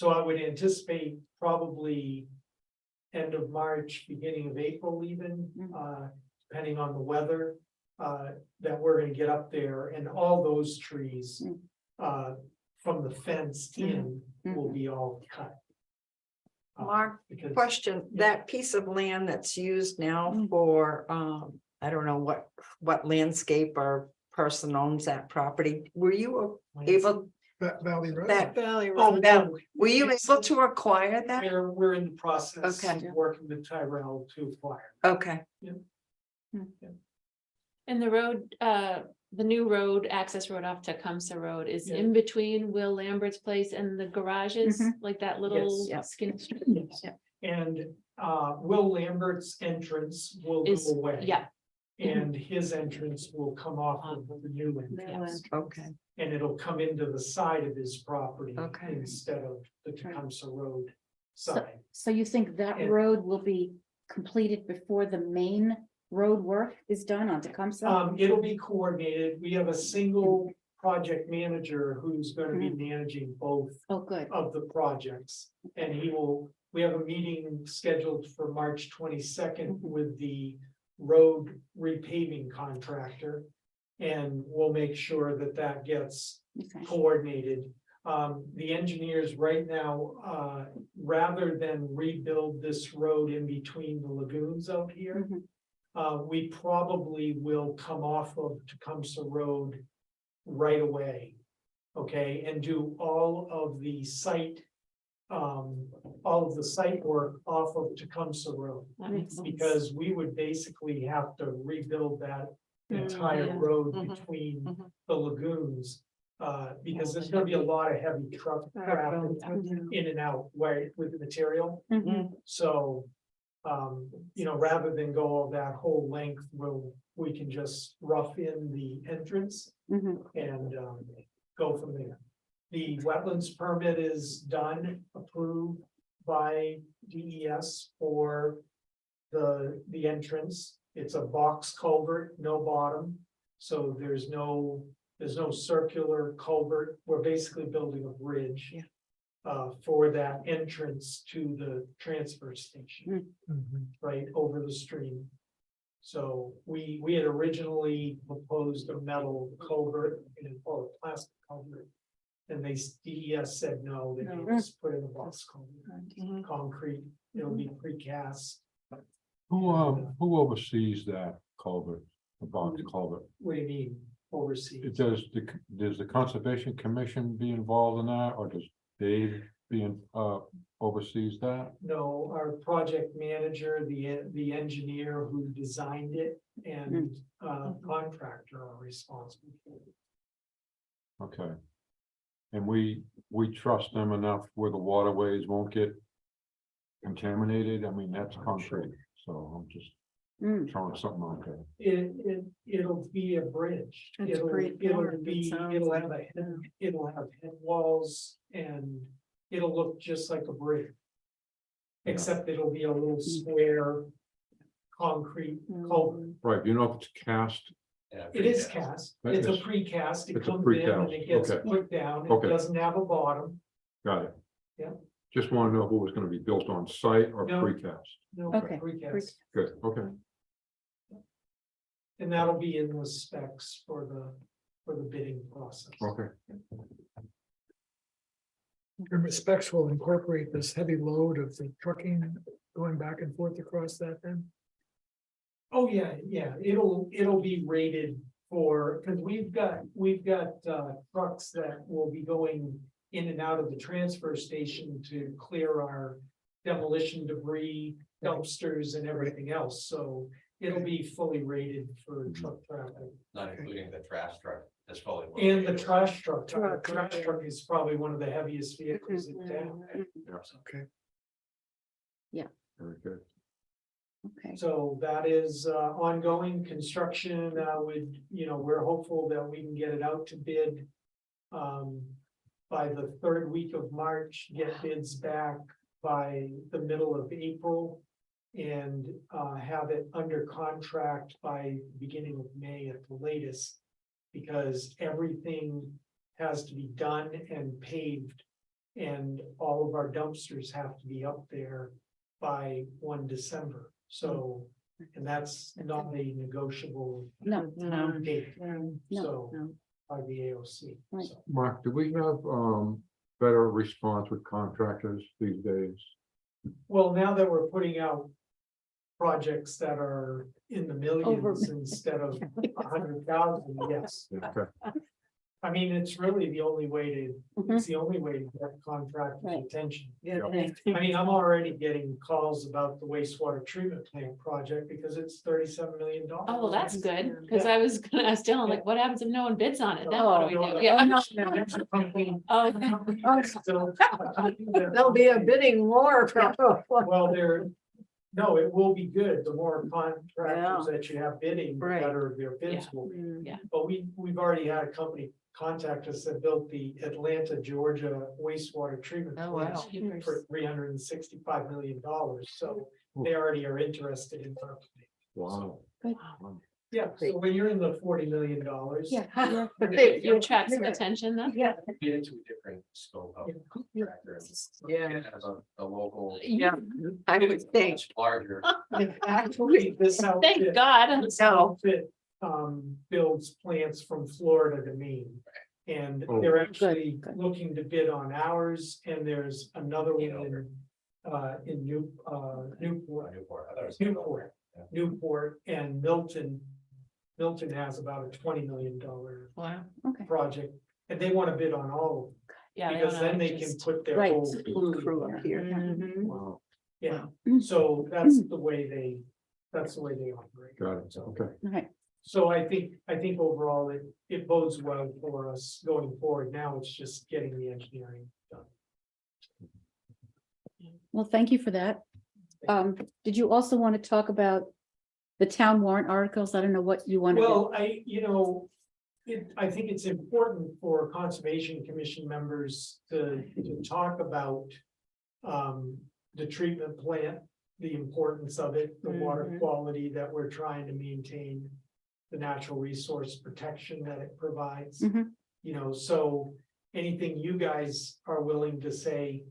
I would anticipate probably end of March, beginning of April even, depending on the weather. That we're gonna get up there and all those trees, from the fence in will be all cut. Mark, Because question, that piece of land that's used now Mm. for, I don't know what landscape or person owns that property, were you able, Valley Road. that, Valley Oh, Road. no, were you able to acquire that? we're in the process Okay. of working with Tyrell to acquire. Okay, And the road, the new road, access road off Tecumseh Road is Yeah. in between Will Lambert's place and the garages, Mhm. like that little Yes. skin. Yes. And Will Lambert's entrance will Is, go away. yeah, And his entrance will come off of the new entrance. okay, And it'll come into the side of his property. Okay. Instead of the Tecumseh Road So, side. so you think that Yeah. road will be completed before the main road work is done on Tecumseh? It'll be coordinated. We have a single project manager who's gonna be managing both Oh, good. of the projects. And we have a meeting scheduled for March 22nd with the road repaving contractor. And we'll make sure that that gets Okay. coordinated. The engineers right now, rather than rebuild this road in between the lagoons out here. Mhm. We probably will come off of Tecumseh Road right away. Okay, and do all of the site work off of Tecumseh Road. that makes sense. Because we would basically have to rebuild that entire yeah. road Mhm. between Mhm. the lagoons. Because there's gonna be a lot of heavy truck traffic in and out, right, with the material. Mhm. So, rather than go that whole length, we can just rough in the entrance Mhm. and, go from there. The wetlands permit is done, approved by DES for the entrance. It's a box culvert, no bottom, so there's no circular culvert. We're basically building a bridge. Yeah. For that entrance to the transfer station, Mhm. right over the stream. So we had originally proposed a metal culvert or a plastic culvert. And DES said no, they No. just put in a box culvert, Mhm. concrete, it'll be precast. Who oversees that culvert, the box culvert? What do you mean overseas? Does the Conservation Commission be involved in that, or does Dave oversees that? No, our project manager, the engineer who designed it and contractor are responsible for it. Okay. And we trust them enough where the waterways won't get contaminated. I mean, that's concrete, so I'm just Mm. throwing something out there. It'll be a bridge. It's straightforward, it sounds It'll like, have it'll have head walls and it'll look just like a bridge. Yeah. Except it'll be a little square concrete culvert. Right, you know if it's cast, Yeah, It is precast. cast, That it's a is- precast, it it's a comes in and precast, it gets okay. put down, it Okay. doesn't have a bottom. got it. Yeah. Just want to know who was going to be built on site or No. precast. No, Okay, precast, Good, okay. and that'll be in the specs for the bidding process. Okay. And the specs will incorporate this heavy load of the trucking going back and forth across that then? Oh, yeah, it'll be rated for, because we've got trucks that will be going in and out of the transfer station to clear our demolition debris, dumpsters and everything else, so it'll be fully rated for truck traffic. Not including the trash truck, that's probably. And the trash truck, Truck, trash yeah. truck is probably one of the heaviest vehicles in town. Okay. Very good. Okay. So that is ongoing construction, we're hopeful that we can get it out to bid. By the third week of March, get bids back by the middle of April. And have it under contract by beginning of May at the latest. because everything has to be done and paved. And all of our dumpsters have to be up there by 1 December, so, and that's not a negotiable No, No. date, No. so, No. by the AOC. Right. so. Mark, do we have, better response with contractors these days? Well, now that we're putting out projects that are in the millions instead of 100,000, yes. Okay, I mean, it's really the only way to, Mhm. it's the only way to get contractors' Right. attention. Yeah. I mean, I'm already getting calls about the wastewater treatment plant project because it's $37 million. Oh, well, that's good, because I was gonna ask Dylan, like, what happens if no one bids on it? Then what do we do? Oh, Yeah. no, there's a company- Oh, still- There'll be a bidding war. Well, no, it will be good. The more Yeah. contractors that you have bidding, the Right. better their bids will be. Yeah. But we've already had a company contact us that built the Atlanta, Georgia wastewater treatment Oh, plant wow. for $365 million. So they already are interested in. our plant. wow. Good. Yeah, so when you're in the $40 million. Yeah. you attract some attention then? Yeah. Get into a different scope of contractor. Yeah. As a local. Yeah, I would think. Much larger. Actually, this Thank outfit, God. this outfit, builds plants from Florida to Maine. And Oh. they're actually good. looking to bid on ours, and there's another one in Newport. Newport. I thought it was. Newport, Yeah. Newport and Milton. Milton has about a $20 million Wow. Okay. project, and they want to bid on all of them, Yeah. they because don't then know, they can just- put their Right. whole crew Crew up together. here. Mhm. Wow, Yeah, Wow. so that's the way they operate. got it, okay. All right, So I think overall it bodes well for us going forward. Now it's just getting the engineering done. well, thank you for that. Did you also want to talk about the town warrant articles? I don't know what you want to do. Well, I think it's important for Conservation Commission members to talk about the treatment plant, the importance of it, the water Mhm. quality that we're trying to maintain, the natural resource protection that it provides. Mhm. So anything you guys are willing to say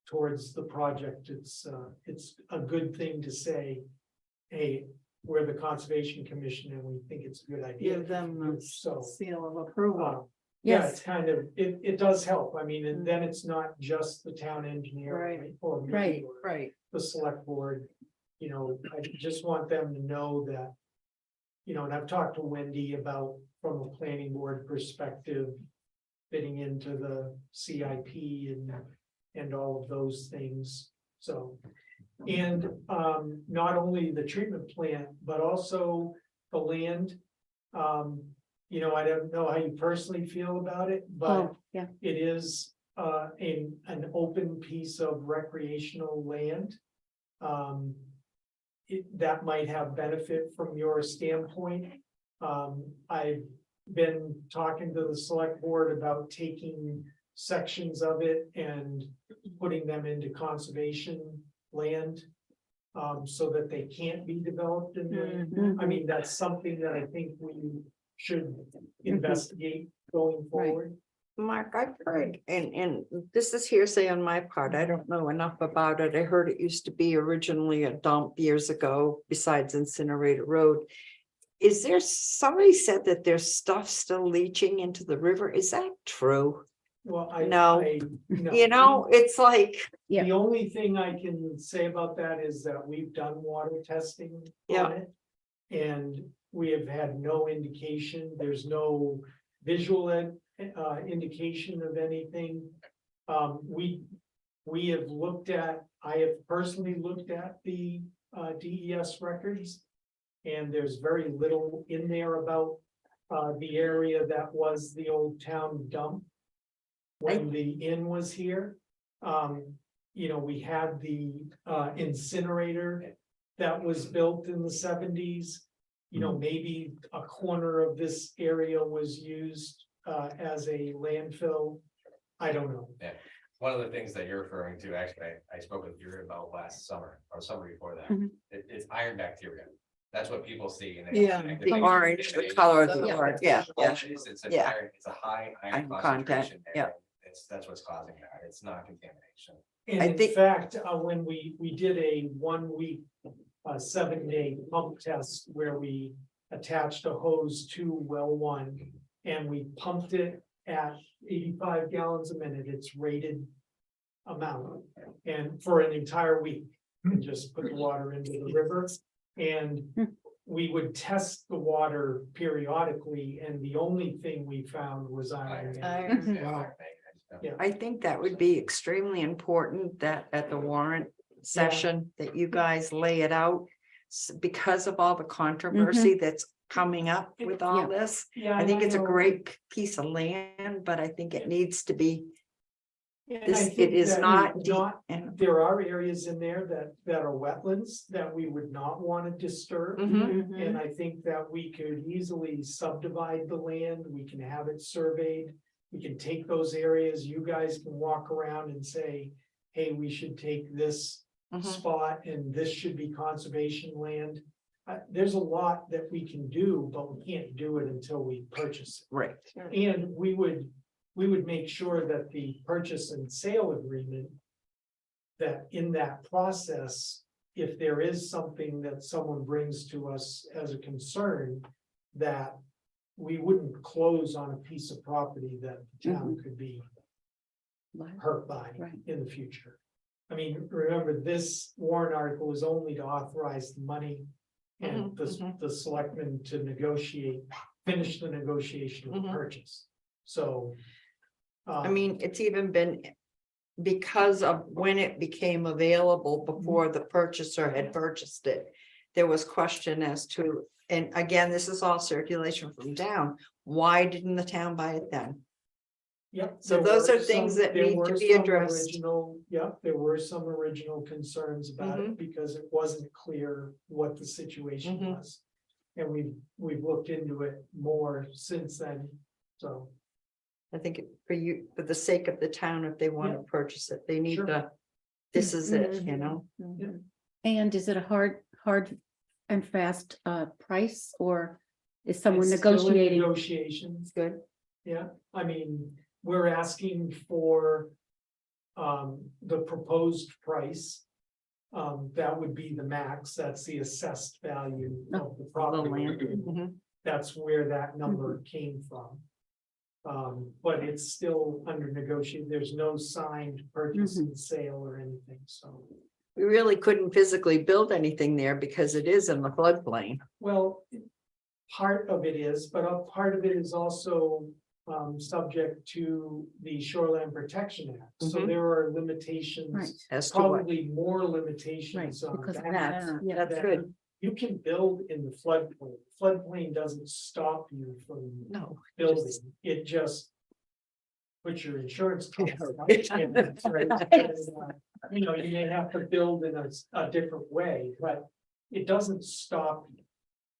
towards the project, it's a good thing to say. Hey, we're the Conservation Commission and we think it's a good idea. Give them the So, seal of approval. yeah, Yes. it's kind of, it does help. I mean, and then it's not just the town engineer. Right. Or me Right. or Right. the select board. I just want them to know that. And I've talked to Wendy about, from a planning board perspective. Fitting into the CIP and all of those things, so. And not only the treatment plant, but also the land. I don't know how you personally feel about it, but Oh, yeah, it is an open piece of recreational land. That might have benefit from your standpoint. I've been talking to the select board about taking sections of it and putting them into conservation land. So that they can't be developed in the, Mhm. I mean, that's something that I think we should investigate going forward. Mark, I've heard, and this is hearsay on my part, I don't know enough about it. I heard it used to be originally a dump years ago besides Incinerator Road. Is there, somebody said that there's stuff still leaching into the river, is that true? Well, No. It's like, Yeah. The only thing I can say about that is that we've done water testing Yeah. on it. And we have had no indication, there's no visual indication of anything. We have looked at, I have personally looked at the DES records. And there's very little in there about the area that was the old town dump. When the inn was here, we had the incinerator that was built in the 70s. Maybe a corner of this area was used as a landfill. I don't know. One of the things that you're referring to, actually, I spoke with you about last summer or summer before that. Mhm. It's iron bacteria That's what people see. and they Yeah, connect it The to orange, the contamination. color of the Yeah. orange, yeah, All yeah. it is, It's a yeah. it's a high Iron iron content, concentration yeah. there. That's what's causing that. It's not contamination. And I in think- fact, when we did a 1 week, 7-day pump test where we attached a hose to well one. And we pumped it at 85 gallons a minute, it's rated amount. And for an entire week, and just put the water into the river. And we would test the water periodically, and the only thing we found was iron. Iron. Yeah, Wow. iron manganese. I think that would be extremely important that at the warrant session, that you guys lay it out. Because of all the controversy that's coming up with all Yeah. this. Yeah, I think and it's a know- great piece of land, but I think it needs to be, and I this, think it is that not deep and. There are areas in there that are wetlands that we would not want to disturb. Mhm. And I think that we could easily subdivide the land, we can have it surveyed. We can take those areas, you guys can walk around and say, hey, we should take this Mhm. spot and this should be conservation land. There's a lot that we can do, but we can't do it until we purchase it. Right. And we would make sure that the purchase and sale agreement. That in that process, if there is something that someone brings to us as a concern, that. We wouldn't close on a piece of property that the town could be hurt by Right. in the future. I mean, remember, this warrant article is only to authorize the money. And the selectmen to finish the negotiation of the Mhm. purchase, so. I mean, it's even been. Because of when it became available before the purchaser had purchased it. There was question as to, and again, this is all circulation from town, why didn't the town buy it then? Yep. So there those were are things some- that there need to were be some addressed. Yep, there were some original concerns about it because it wasn't clear what the situation Mhm. was. And we've looked into it more since then, so. I think for you, for the sake of the town, if they want to purchase it, they need Sure. to. This is it, you know? And is it a hard and fast price, or is someone It's still in negotiating? Negotiations, Good. yeah, I mean, we're asking for. The proposed price. That would be the max, that's the assessed value of the The property. land. Mhm. That's where that number came from. But it's still under negotiation, there's no signed purchase and sale or anything, so. We really couldn't physically build anything there because it is in the floodplain. Well, part of it is, but a part of it is also subject to the Shoreline Protection Act. So Mhm. there are limitations, Right. As to what, probably more limitations on because of that. that. Yeah. that's good. You can build in the floodplain. Floodplain doesn't stop you from No. building, it just. Puts your insurance. costs up. Yeah. And that's right. And, you know, you may have to build in a different way, but it doesn't stop you.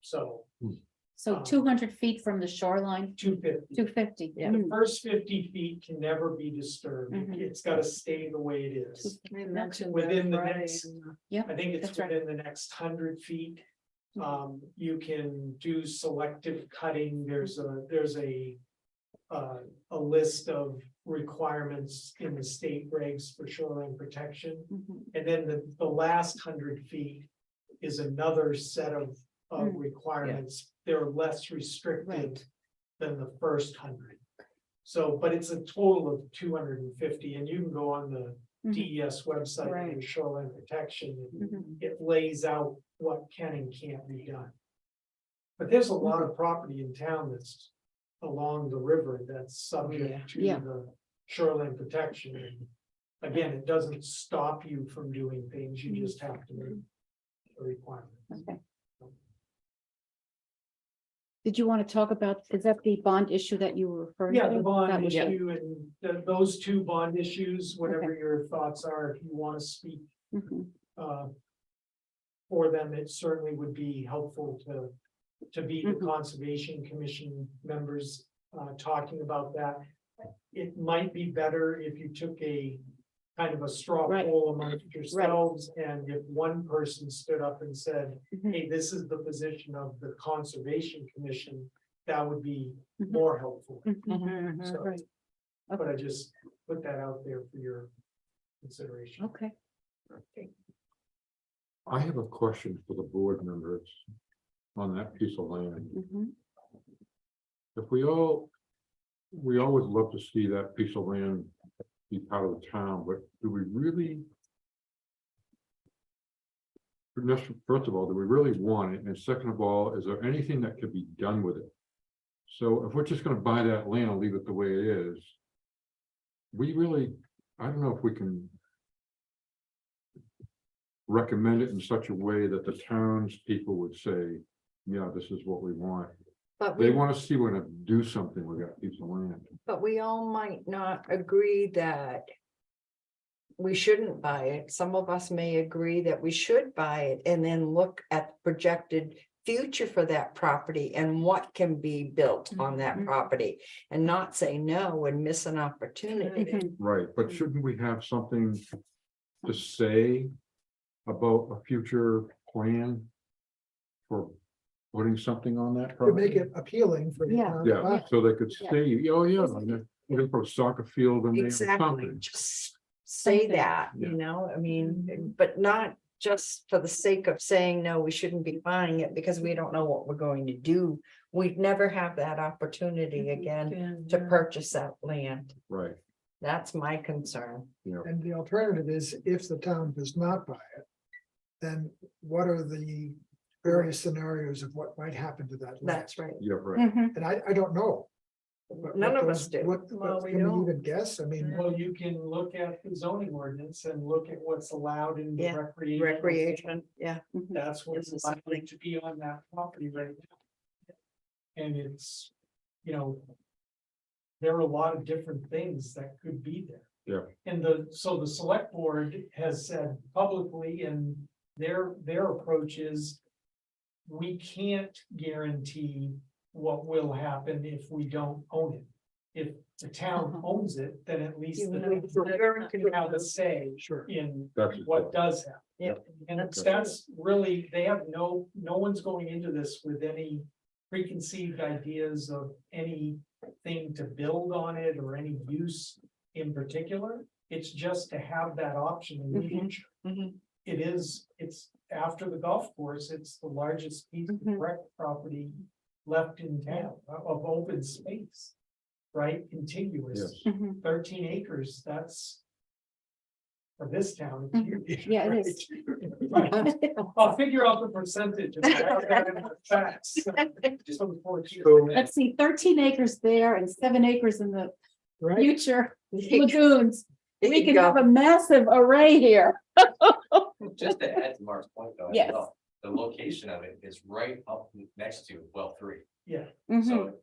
So So 200 feet from the shoreline, 250. 250. Yeah. The first 50 feet can never be disturbed. Mhm. It's gotta stay the way it is. We mentioned Within the Friday next- in the- Yeah, I think it's that's right. within the next 100 feet. You can do selective cutting. There's a list of requirements in the state regs for shoreline protection. Mhm. And then the last 100 feet is another set of requirements. They're less restricted Right. than the first 100. So, but it's a total of 250, and you can go on the Mhm. DES website, Right. for shoreline protection, and Mhm. it lays out what can and can't be done. But there's a lot of property in town that's along the river that's subject to Yeah. the shoreline protection. And again, it doesn't stop you from doing things, you just have to meet the requirements. Okay. Did you want to talk about, is that the bond issue that you were referring to? Yeah, the That bond was- issue and those two bond issues, whatever your thoughts are, if you want to speak Mhm. for them, it certainly would be helpful to be the Mhm. Conservation Commission members talking about that. It might be better if you took a kind of a straw Right. poll amongst yourselves, and if one person stood up and said, Mhm. hey, this is the position of the Conservation Commission, that would be Mhm. more helpful. Mhm. So, Right. but I just put that out there for your consideration. Okay. I have a question for the board members on that piece of land. Mhm. If we always love to see that piece of land be part of the town, but do we really? First of all, do we really want it? And second of all, is there anything that could be done with it? So if we're just gonna buy that land and leave it the way it is. We really, I don't know if we can. Recommend it in such a way that the townspeople would say, yeah, this is what we want. But They we, want to see we're gonna do something with that piece of land. but we all might not agree that we shouldn't buy it. Some of us may agree that we should buy it and then look at the projected future for that property and what can be built on that Mhm. property and not say no and miss an opportunity. Mhm. Right, but shouldn't we have something to say about a future plan for putting something on that To property? make it appealing for the Yeah. town to Yeah, buy. so they could Yeah. say, oh, yeah, we're gonna put a soccer field in there or Exactly, something. just say Something. that, Yeah. you know, I mean, but not just for the sake of saying, no, we shouldn't be buying it because we don't know what we're going to do. We'd never have that opportunity again to purchase that land. Right, That's my concern. And the alternative is if the town does not buy it, then what are the various scenarios of what might happen to that land? That's right. yeah, right. Mhm. And I don't know. But None what of us those- do. What, Well, we can we don't. even guess? I mean, Well, you can look at the zoning ordinance and look at what's allowed in the Yeah, recreation. Recreation, yeah. That's what's This is allowed something- to be on that property right now. And it's, you know. There are a lot of different things that could be there. Yeah. And so the select board has said publicly and their approach is. We can't guarantee what will happen if we don't own it. If the town owns it, then at least the town can have a say sure. in That's what does happen. Yeah. And That's that's really, they have no one's going into this with any preconceived ideas of anything to build on it or any use in particular. It's just to have that option in the Mhm. future. Mhm. It's after the golf course, it's the largest piece of Mhm. rec property left in town of open space. Right, contiguous, Yes. Mhm. 13 acres, that's. For this town, it's huge. Yeah, it is. Right. I'll figure out the percentage. And I have that in the facts. Just on the 14. So, Let's see, 13 acres there and 7 acres in the Right? future lagoons. There We you can go. have a massive array here. Just to add to Mark's point though, as Yes. well, the location of it is right up next to well 3. Yeah, Mhm. So,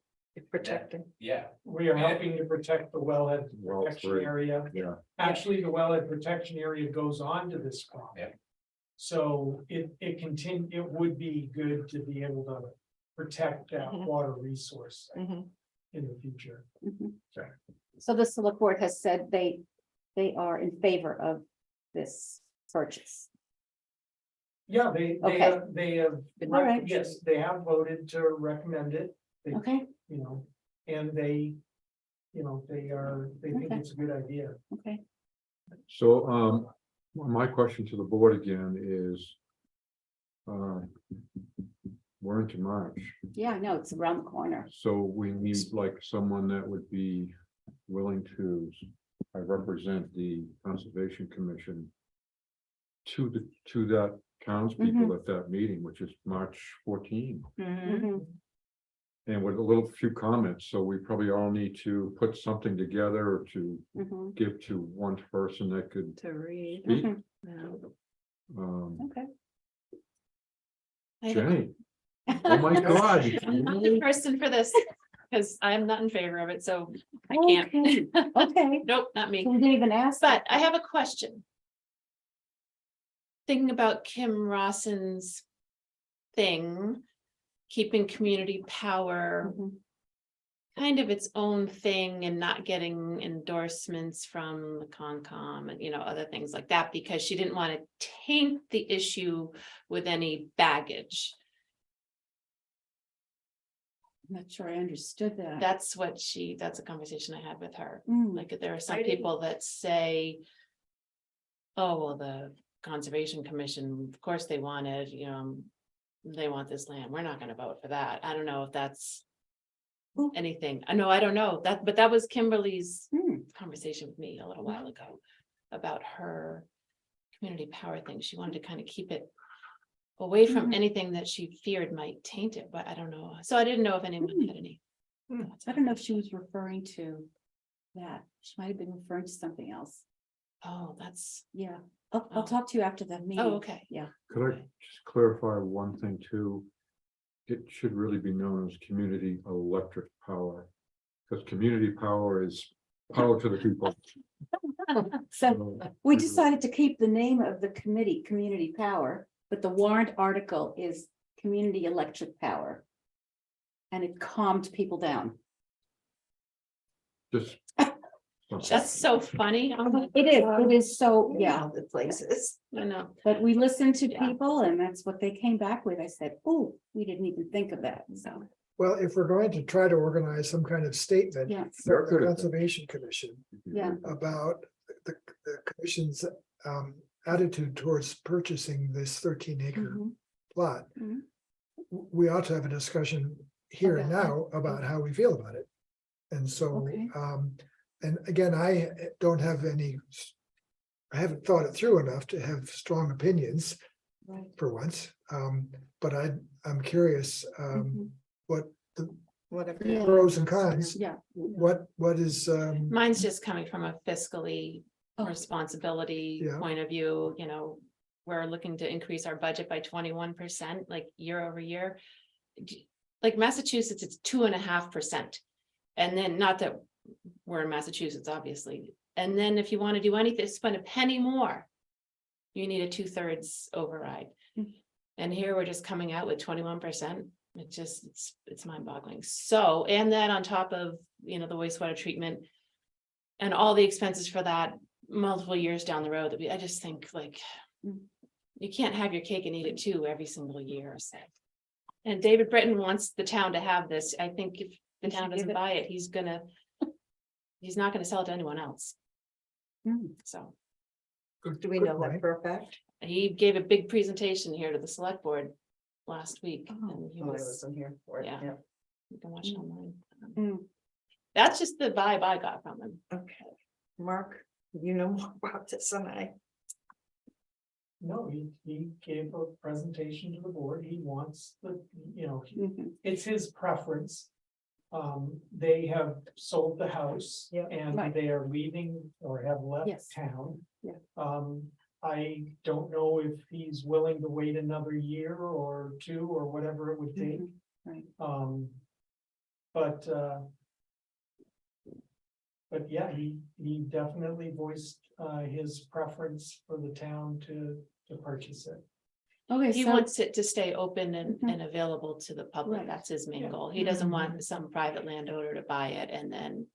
Protecting. yeah, we are helping to protect the wellhead Well, protection three. area. yeah, Actually, the wellhead protection area goes on to this property. Yeah. So it would be good to be able to protect that Mhm. water resource Mhm. in the future. Mhm. Okay. So the select board has said they are in favor of this purchase. Yeah, Okay. they have, All right. yes, they have voted to recommend it. They, Okay, you know, and they, you know, they think Okay. it's a good idea. okay. so, my question to the board again is. We're into March, Yeah, no, it's around the corner. so we need like someone that would be willing to. Represent the Conservation Commission. To that townspeople at that meeting, which is March 14. Mhm. And with a little few comments, so we probably all need to put something together or to Mhm. give to one person that could To read. speak. Mhm. Okay. I have a- Jenny, oh my God. I'm not the person for this, because I'm not in favor of it, so I can't. Okay. Okay, Nope, not me. so we didn't even ask. But I have a question. Thinking about Kim Rawson's thing, keeping community power Mhm. kind of its own thing and not getting endorsements from the Concom and, other things like that, because she didn't want to taint the issue with any baggage. I'm not sure I understood that. That's a conversation I had with her. Mm, Like, there are some I didn't- people that say, oh, well, the Conservation Commission, of course they wanted, they want this land. We're not gonna vote for that. I don't know if that's Who? anything. I know, I don't know that, but that was Kimberly's hmm, conversation with me a little while ago about her community power thing. She wanted to kind of keep it away from Mhm. anything that she feared might taint it, but I don't know. So I didn't know if anyone had any. thoughts I on don't know if she was referring to that. She might have been referring to something else. Oh, that's, Yeah, I'll Oh. talk to you after that meeting. oh, okay. Could I just clarify one thing too? It should really be known as community electric power. Because community power is power to the people. So we decided to keep the name of the committee, Community Power, but the warrant article is Community Electric Power. And it calmed people down. Just. That's so funny. It is so, yeah, The places. I know. but we listened to Yeah. people and that's what they came back with. I said, oh, we didn't even think of that, so, Well, if we're going to try to organize some kind of statement yeah, for the Good. Conservation Commission yeah. about the commission's attitude towards purchasing this 13-acre Mhm. plot. Mhm. We ought to have a discussion here and About now about how we feel about it. And so, Okay. and again, I don't have any, I haven't thought it through enough to have strong opinions Right. for once. But I'm curious, Mhm. what the Whatever. Yeah. pros and cons, Yeah. what is, Mine's just coming from a fiscally Oh. responsibility Yeah. point of view, we're looking to increase our budget by 21%, like year over year. Like Massachusetts, it's 2.5%. And then, not that we're in Massachusetts, obviously. And then if you want to do anything, spend a penny more, you need a 2/3 override. Mm. And here we're just coming out with 21%. It's mind boggling. So, and then on top of, the wastewater treatment and all the expenses for that multiple years down the road, I just think like, Mm. you can't have your cake and eat it too every single year. So. And David Britton wants the town to have this. I think if the He should town give doesn't it- buy it, he's not gonna sell it to anyone else. Mm. So Do we know that for a fact? he gave a big presentation here to the select board last week. Oh. And he Oh, I was, wasn't here for it. Yeah. you can watch it online. Mm. That's just the vibe I got from him. Okay. Mark, you know more about this than I. No, he gave a presentation to the board. He wants Mhm. it's his preference. They have sold the house. Yeah. And Right. they are leaving or have left Yes. town. Yeah. I don't know if he's willing to wait another year or two or whatever it would take. Mhm. Right. But yeah, he definitely voiced his preference for the town to purchase it. Okay, He so, wants it to stay open and, Mhm. and available to the public. Right. That's his main Yeah. goal. He doesn't Mhm. want some private landowner to buy it and then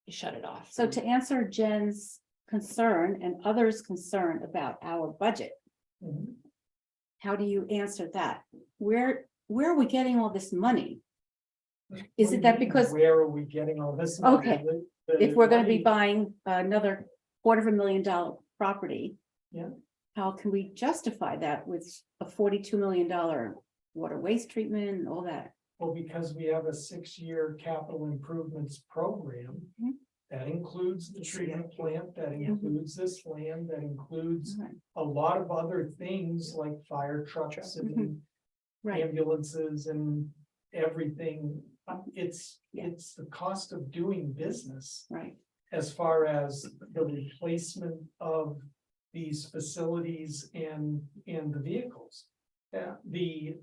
shut it off. so to answer Jen's concern and others' concern about our budget, Mhm. how do you answer that? Where are we getting all this money? Is What do it you that mean, because Where are we getting all this? money? Okay. The if we're gonna be money- buying another $250,000 property? Yeah. How can we justify that with a $42 million water waste treatment and all that? Well, because we have a 6-year capital improvements program. Mhm. That includes the treatment plant, that Yeah. includes this land, that includes Right. a lot of other things like fire trucks and Mhm. Right, ambulances and everything. Yeah. It's the cost of doing business right, as far as the replacement of these facilities and the vehicles. The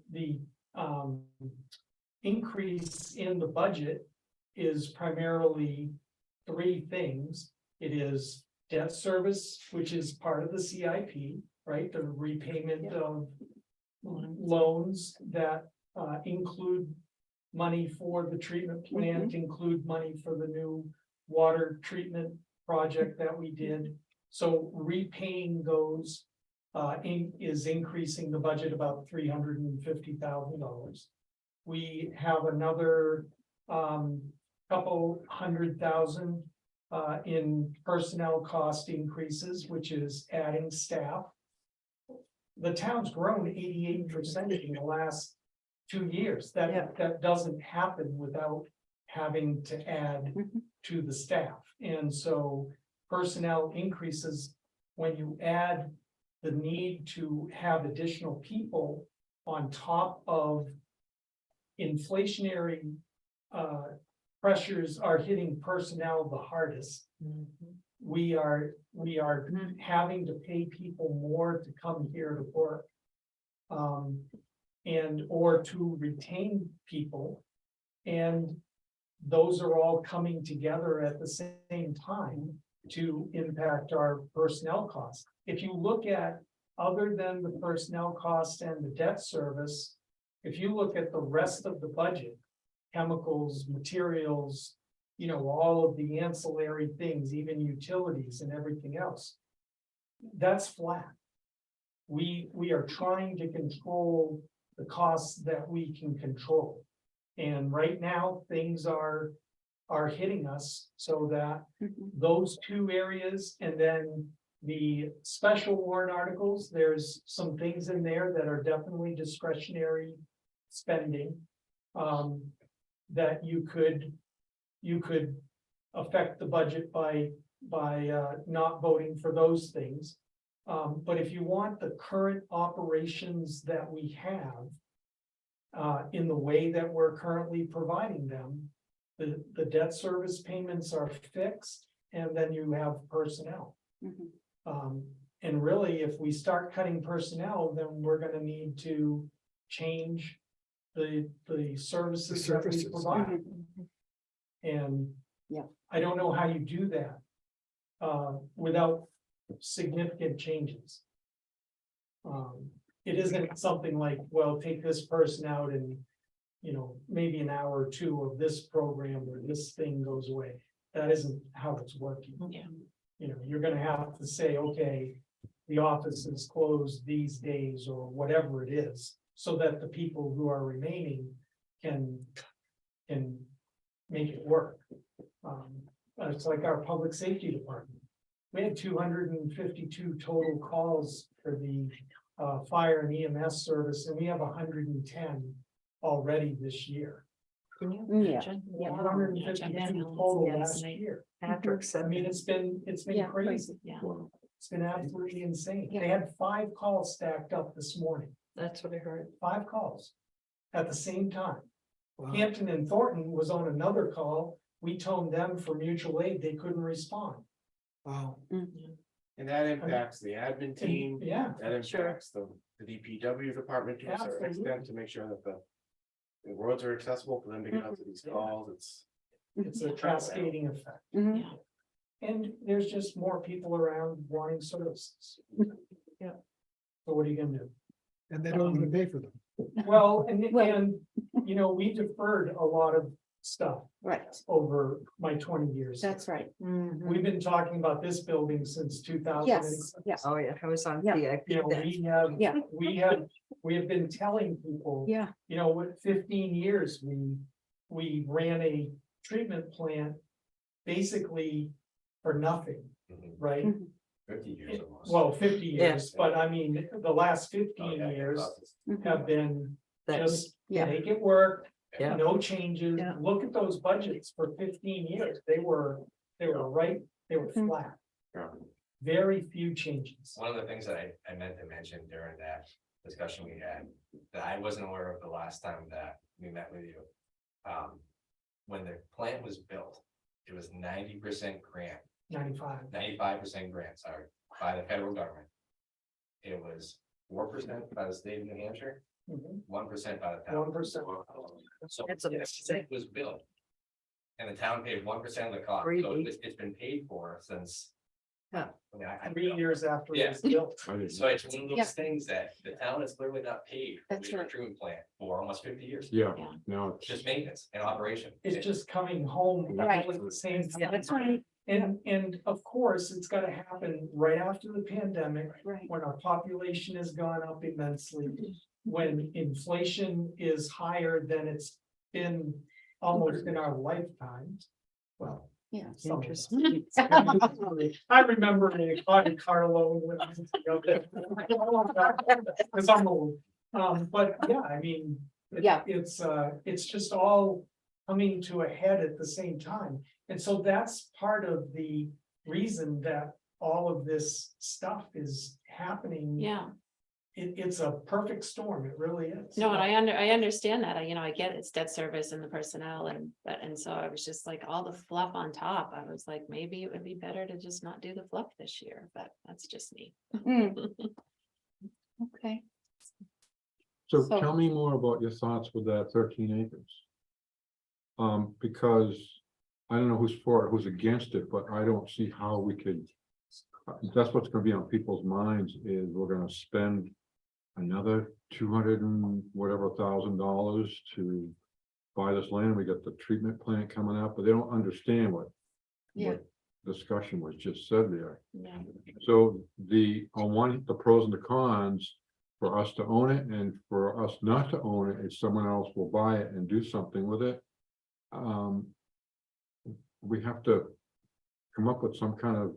increase in the budget is primarily 3 things. It is debt service, which is part of the CIP, right? The repayment of loans that include money for the treatment plant, include money for the new water treatment project that we did. So repaying those is increasing the budget about $350,000. We have another couple $100,000 in personnel cost increases, which is adding staff. The town's grown 88% in the last 2 years. That doesn't happen without having to add to the staff. And so personnel increases, when you add the need to have additional people on top of inflationary pressures are hitting personnel the hardest. We are having to pay people more to come here to work. And or to retain people. And those are all coming together at the same time to impact our personnel costs. If you look at, other than the personnel cost and the debt service, if you look at the rest of the budget, chemicals, materials, you know, all of the ancillary things, even utilities and everything else, that's flat. We are trying to control the costs that we can control. And right now, things are hitting us so that those two areas, and then the special warrant articles, there's some things in there that are definitely discretionary spending. That you could affect the budget by not voting for those things. But if you want the current operations that we have in the way that we're currently providing them, the debt service payments are fixed, and then you have personnel. And really, if we start cutting personnel, then we're gonna need to change the services that we provide. And yeah, I don't know how you do that without significant changes. It isn't something like, well, take this person out and, you know, maybe an hour or two of this program or this thing goes away. That isn't how it's working. Yeah. You know, you're gonna have to say, okay, the office is closed these days or whatever it is, so that the people who are remaining can make it work. It's like our public safety department. We had 252 total calls for the fire and EMS service, and we have 110 already this year. yeah, 152 total last Yes. year. Patrick I said, mean, it's been Yeah, crazy. Yeah. It's been absolutely insane. Yeah. They had 5 calls stacked up this morning, that's what I heard. 5 calls at the same time. Wow. Hampton and Thornton was on another call. We toned them for mutual aid. They couldn't respond. Wow. And that impacts the admin team, Yeah, that Sure. impacts the DPW department to a certain Absolutely. extent to make sure that the roads are accessible for them to get out to these calls. it's a cascading effect. mhm. Yeah. And there's just more people around wanting services. Yeah. So what are you gonna do? And they don't want to pay for them. Well, Well- and, you know, we deferred a lot of stuff Right, over my 20 years. that's right. We've been talking about this building since 2000. Yes, yes, Oh, yeah, I was on Yeah. VIP You know, then. Yeah. we have been telling people, yeah, you know, with 15 years, we ran a treatment plant basically for nothing, right? Mhm. 50 years almost. Well, 50 Yeah. years, but I mean, the last Oh, 15 yeah, it years costs us. mhm. have been That's, just Yeah. make it work. Yeah. No changes. Yeah. Look at those budgets for 15 years. They were right, they were Mhm. flat. Yeah. Very few changes. One of the things that I meant to mention during that discussion we had, that I wasn't aware of the last time that we met with you. When the plant was built, it was 90% grant, 95. 95% grant, sorry, by the federal government. It was 4% by the state of New Hampshire, Mhm. 1% by the town. 1%. So That's amazing. it was built. And the town paid 1% of the cost, so Freebie. it's been paid for since I mean, I 3 years after it Yeah. was built. I didn't. So it's one of Yeah. those things that the town has clearly not paid for That's the right. treatment plant for almost 50 years. Yeah, Yeah. now It's just maintenance and operation. It's just coming home Right. all at the same time. That's right, And of course, it's gotta happen right after the pandemic, right. when our population has gone up immensely. When inflation is higher than it's been almost in our lifetimes. Well. Yeah. some of us. Interesting. I remember a Monte Carlo when I was younger. Cause I'm old. But yeah, I mean. Yeah. It's just all coming to a head at the same time. And so that's part of the reason that all of this stuff is happening. Yeah, It's a perfect storm. It really is. no, and I understand that, I get it's debt service and the personnel and so I was just like, all the fluff on top, I was like, maybe it would be better to just not do the fluff this year, but that's just me. Mm. Okay, So So- tell me more about your thoughts with that 13 acres. Because I don't know who's for it, who's against it, but I don't see how we could. That's what's gonna be on people's minds is we're gonna spend another 200 and whatever $1,000 to buy this land. We got the treatment plant coming up, but they don't understand what yeah, discussion was just said there. Yeah, So the pros and the cons for us to own it and for us not to own it, if someone else will buy it and do something with it. We have to come up with some kind of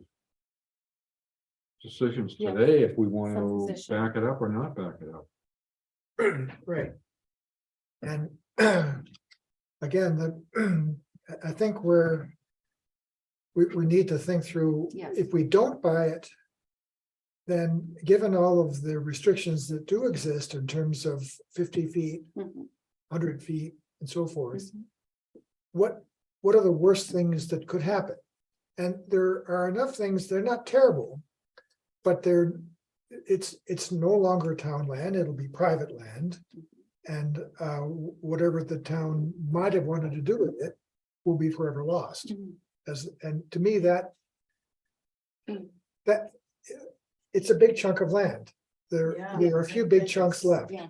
decisions Yeah. today if we want Some to position. back it up or not back it up. Right. And again, I think we need to think through, Yes. if we don't buy it, then given all of the restrictions that do exist in terms of 50 feet, mhm, 100 feet and so forth, mhm. what are the worst things that could happen? And there are enough things, they're not terrible, but it's no longer town land, it'll be private land. And whatever the town might have wanted to do with it will be forever lost. Mhm. And to me, that Mm. it's a big chunk of land. There are a few big chunks left. Yeah.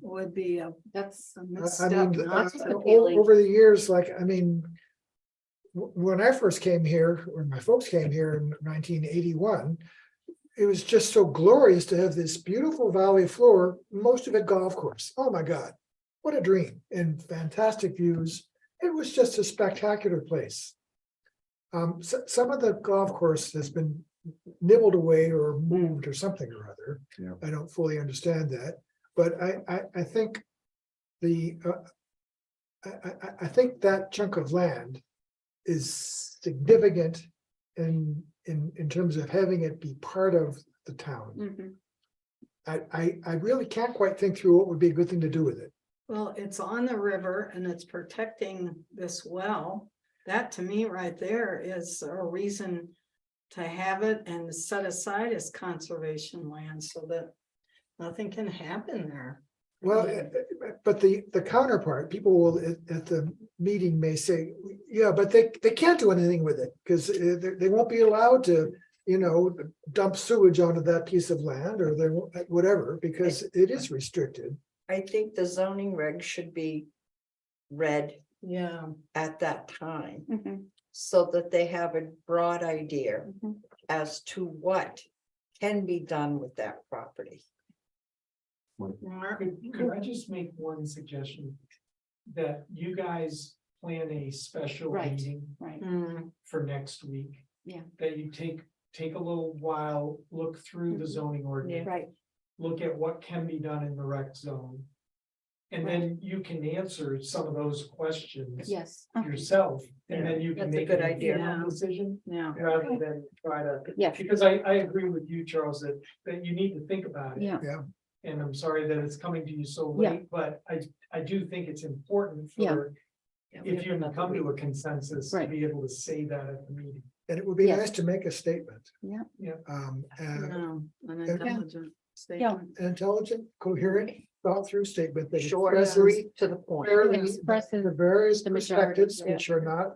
Would be a That's, I misstep mean, not to. over the years, like, I mean, when I first came here, when my folks came here in 1981, it was just so glorious to have this beautiful valley floor, most of it golf course. Oh my God, what a dream, and fantastic views. It was just a spectacular place. Some of the golf course has been nibbled away or moved or something or other. Yeah. I don't fully understand that, but I think I think that chunk of land is significant in terms of having it be part of the town. mhm, I really can't quite think through what would be a good thing to do with it. Well, it's on the river and it's protecting this well. That to me right there is a reason to have it and set aside as conservation land so that nothing can happen there. Well, but the counterpart, people will at the meeting may say, yeah, but they can't do anything with it because they won't be allowed to, dump sewage onto that piece of land or they won't, whatever, because it is restricted. I think the zoning regs should be read Yeah, at that time mhm, so that they have a broad idea mhm. as to what can be done with that property. Mark, Could I just make one suggestion? That you guys plan a special Right. meeting Right, for next week. Yeah. That you take a little while, look through the Mhm. zoning ordinance, right, look at what can be done in the rec zone. And then you can answer some of those questions yes. yourself, and then you can That's a make good an idea. informed decision yeah. rather than try to. Yes, Because I agree with you, Charles, that you need to think about it. yeah, And I'm sorry that it's coming to you so Yeah. late, but I do think it's important Yeah. for. If you can come to a consensus, to Right. be able to say that at the meeting. And it would be Yes. nice to make a statement. Yeah. Yeah. No, an Yeah. intelligent Yeah. statement. An intelligent, coherent, thought through statement that Short, expresses sweet, to the point. fairly Expresses the various the majority, perspectives yeah. which are not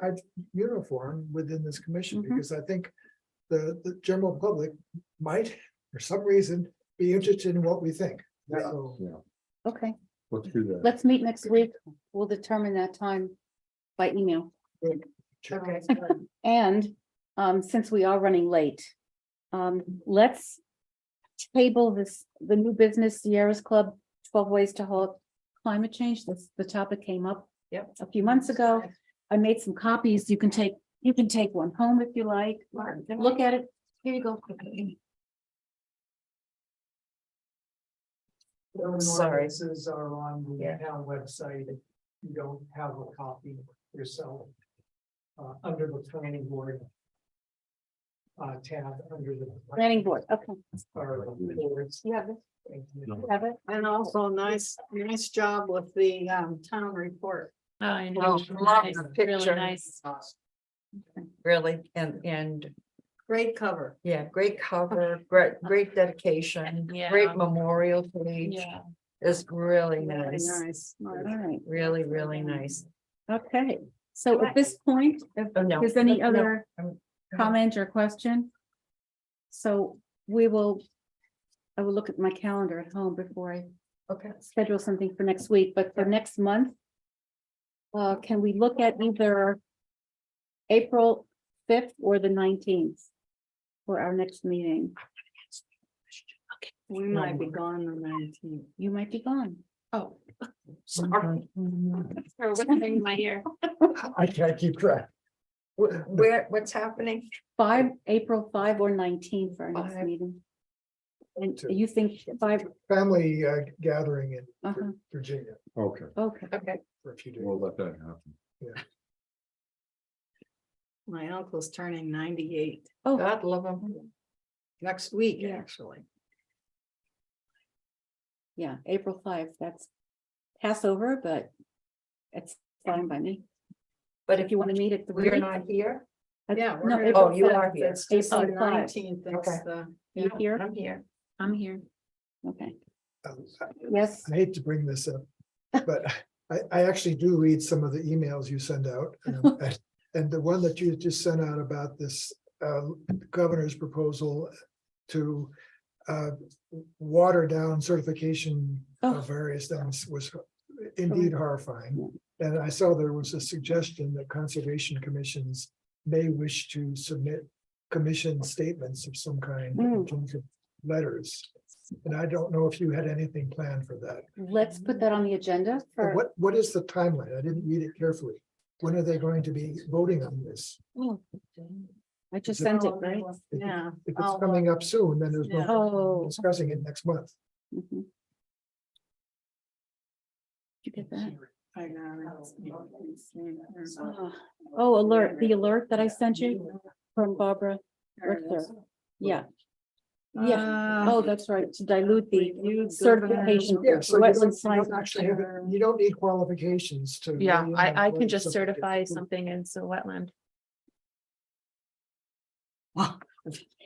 uniform within this commission, Mhm. because I think the general public might, for some reason, be interested in what we think. Yeah. So, Yeah, Okay, let's do that. let's meet next week. We'll determine that time by email. Okay. And since we are running late, let's table this, the new business Sierras Club, 12 ways to halt climate change. That's the topic came up a few months ago. I made some copies. You can take one home if you like. Look at it. Here you go. Sorry. Ordinances are on the Yeah. town website. If you don't have a copy yourself. Under the planning board. Tab under the. Planning board, okay. or boards. You have it? You have it? And also nice job with the town report. Oh, I know. Oh, love Nice, the really picture. nice. Really, and Great cover. yeah, great cover, great dedication, Yeah. great memorial page. Yeah. It's really Very nice, nice. All right, really nice. okay. So at this point, if Oh, no. there's any No, other I'm- comment or question? So I will look at my calendar at home before I Okay. schedule something for next week, but for next month. Can we look at either April 5th or the 19th for our next meeting? We might be gone the 19th. You might be gone. Oh. Sorry. Or whispering in my ear. I can't keep track. What's happening? April 5 or 19th for our next 5. meeting. And Two. you think 5, Family gathering in uh-huh, Virginia Okay, okay, Okay. for a few days. we'll let that happen. My uncle's turning 98 oh, God love them. next week, Yeah. actually. yeah, April 5, that's Passover, but it's fine by me. But If you want to meet at the. we're not here, Yeah. No, gonna- April Oh, you 5th. are here. It's just the April 5. 19th. Okay. It's the. You here? I'm here. I'm here. Okay, Um, yes, I hate to bring this up, but I actually do read some of the emails you send out. And the one that you just sent out about this governor's proposal to water down certification Oh. of various things was indeed horrifying. And I saw there was a suggestion that conservation commissions may wish to submit commission statements of some kind in terms of letters. And I don't know if you had anything planned for that. let's put that on the agenda for. What is the timeline? I didn't read it carefully. When are they going to be voting on this? I just sent it, right? If it- Yeah. If it's I'll, coming up soon, then there's no Oh. discussing it next month. Mhm. Did you get that? I got it. Oh, alert, the alert that I sent you from Barbara Richter. Yeah. Yeah, oh, that's right, to dilute the certification. Yeah, so you Wetland don't science. actually have, you don't need qualifications to. Yeah, weigh in on I what can just something is. certify something into wetland.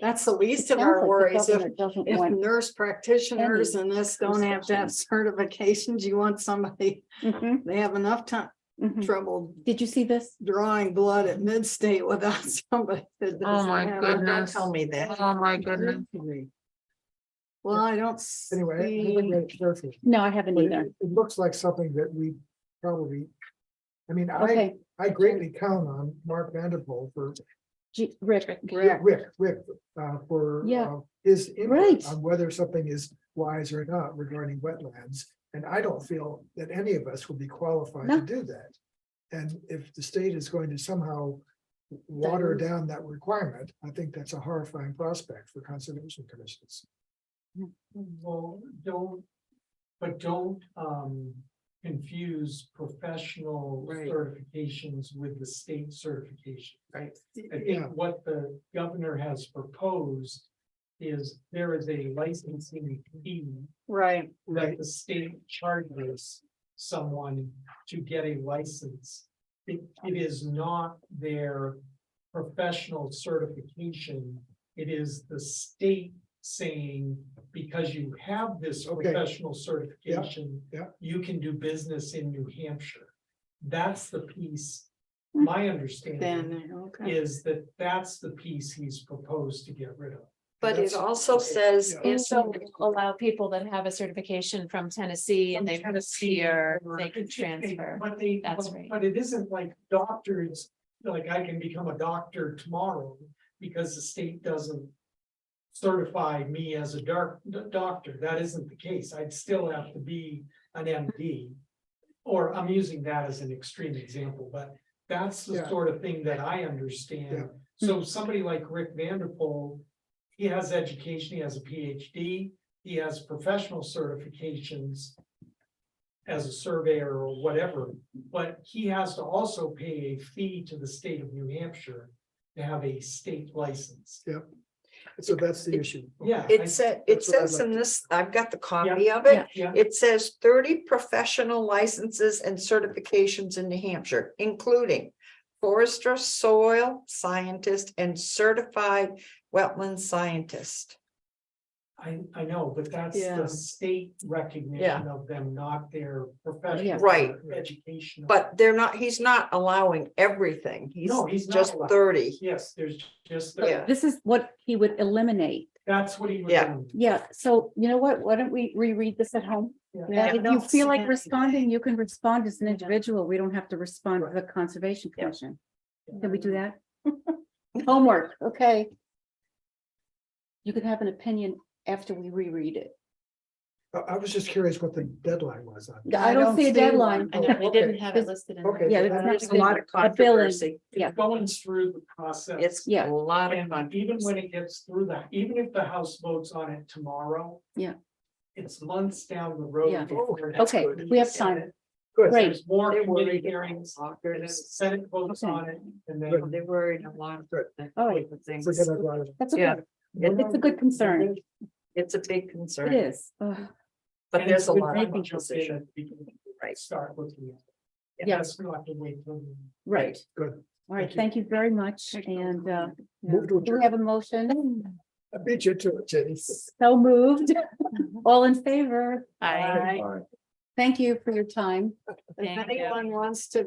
That's the least of Sounds our like the worries. If, governor doesn't if want- nurse practitioners and this don't have to have certifications, you want somebody, Mhm, they have enough time, mhm. trouble Did you see this? drawing blood at mid-state without somebody. that Oh, my doesn't have- goodness. Don't tell me that. Oh, my goodness. Well, I don't Anyway, I haven't see, read it carefully, No, I haven't but either. it looks like something that we probably. I mean, Okay, I greatly count on Mark Vanderpool for Rick, Rick, Rick, for. Yeah. His input Right. on whether something is wise or not regarding wetlands. And I don't feel that any of us would be qualified to No. do that. And if the state is going to somehow water Dilute. down that requirement, I think that's a horrifying prospect for conservation commissions. Well, don't confuse professional Right. certifications with the state certification. Right. I Yeah. think what the governor has proposed is there is a licensing fee right, that the state charges someone to get a license. It is not their professional certification. It is the state saying, because you have this Okay. professional certification, yeah. you can do business in New Hampshire. That's the piece my understanding Then, okay. is that that's the piece he's proposed to get rid of. But it That's- also says. Yeah. in- So allow people that have a certification from Tennessee and they've moved here, they can transfer. But they, That's right. but it isn't like doctors, like I can become a doctor tomorrow because the state doesn't certify me as a doctor. That isn't the case. I'd still have to be an MD. Or I'm using that as an extreme example, but that's the Yeah. sort of thing that I understand. Yeah. So somebody like Rick Vanderpool, he has education, he has a PhD, he has professional certifications as a surveyor or whatever, but he has to also pay a fee to the state of New Hampshire to have a state license. So that's the issue. Yeah. It said, it That's what I'd says like in to- this, I've got the copy of it. Yeah, It says 30 professional licenses and certifications in New Hampshire, including forester, soil scientist, and certified wetland scientist. I know, but that's Yeah. the state recognition of them, not their professional. Right. Education. But they're not, he's not allowing everything. No, he's not just allowed. 30. Yes, there's just, Yeah. This is what he would eliminate. that's what he was Yeah. doing. Yeah, so you know what? Why don't we reread this at home? Yeah. Yeah, if you don't feel like see responding, you can respond as an individual. We don't have to respond to the Conservation Yeah. Commission. Can we do that? Homework, okay. You can have an opinion after we reread it. I was just curious what the deadline was on. I don't see a deadline. I know, we didn't Okay. have it listed in. the- Okay. Yeah, so it's that- not There's a lot of a billing. controversy. Yeah. It's going through the process. It's Yeah. a lot of And fun. even when it gets through that, even if the House votes on it tomorrow. Yeah. It's months down the road. Yeah. before it Okay, gets to we have the time. Senate. Good. Great. There's more They committee worried hearings, and then the There's- Senate votes Okay. on it, and then. They're worried a lot. of Good. All right. things. Forget about it. That's Yeah. okay. It's a good concern. It's a big It concern, is. Ugh. but And there's it's a good lot time of to jump in opposition. and we can Right. Start looking at it. Yeah. Yes, we don't have to wait till. Right. Good. All right, Thank you. thank you very much. And Move to do we adjourn. have a motion? I beat you to it, Jenny. So moved. All in favor? Aye. All right. Thank you for your time. If Thank you. anyone wants to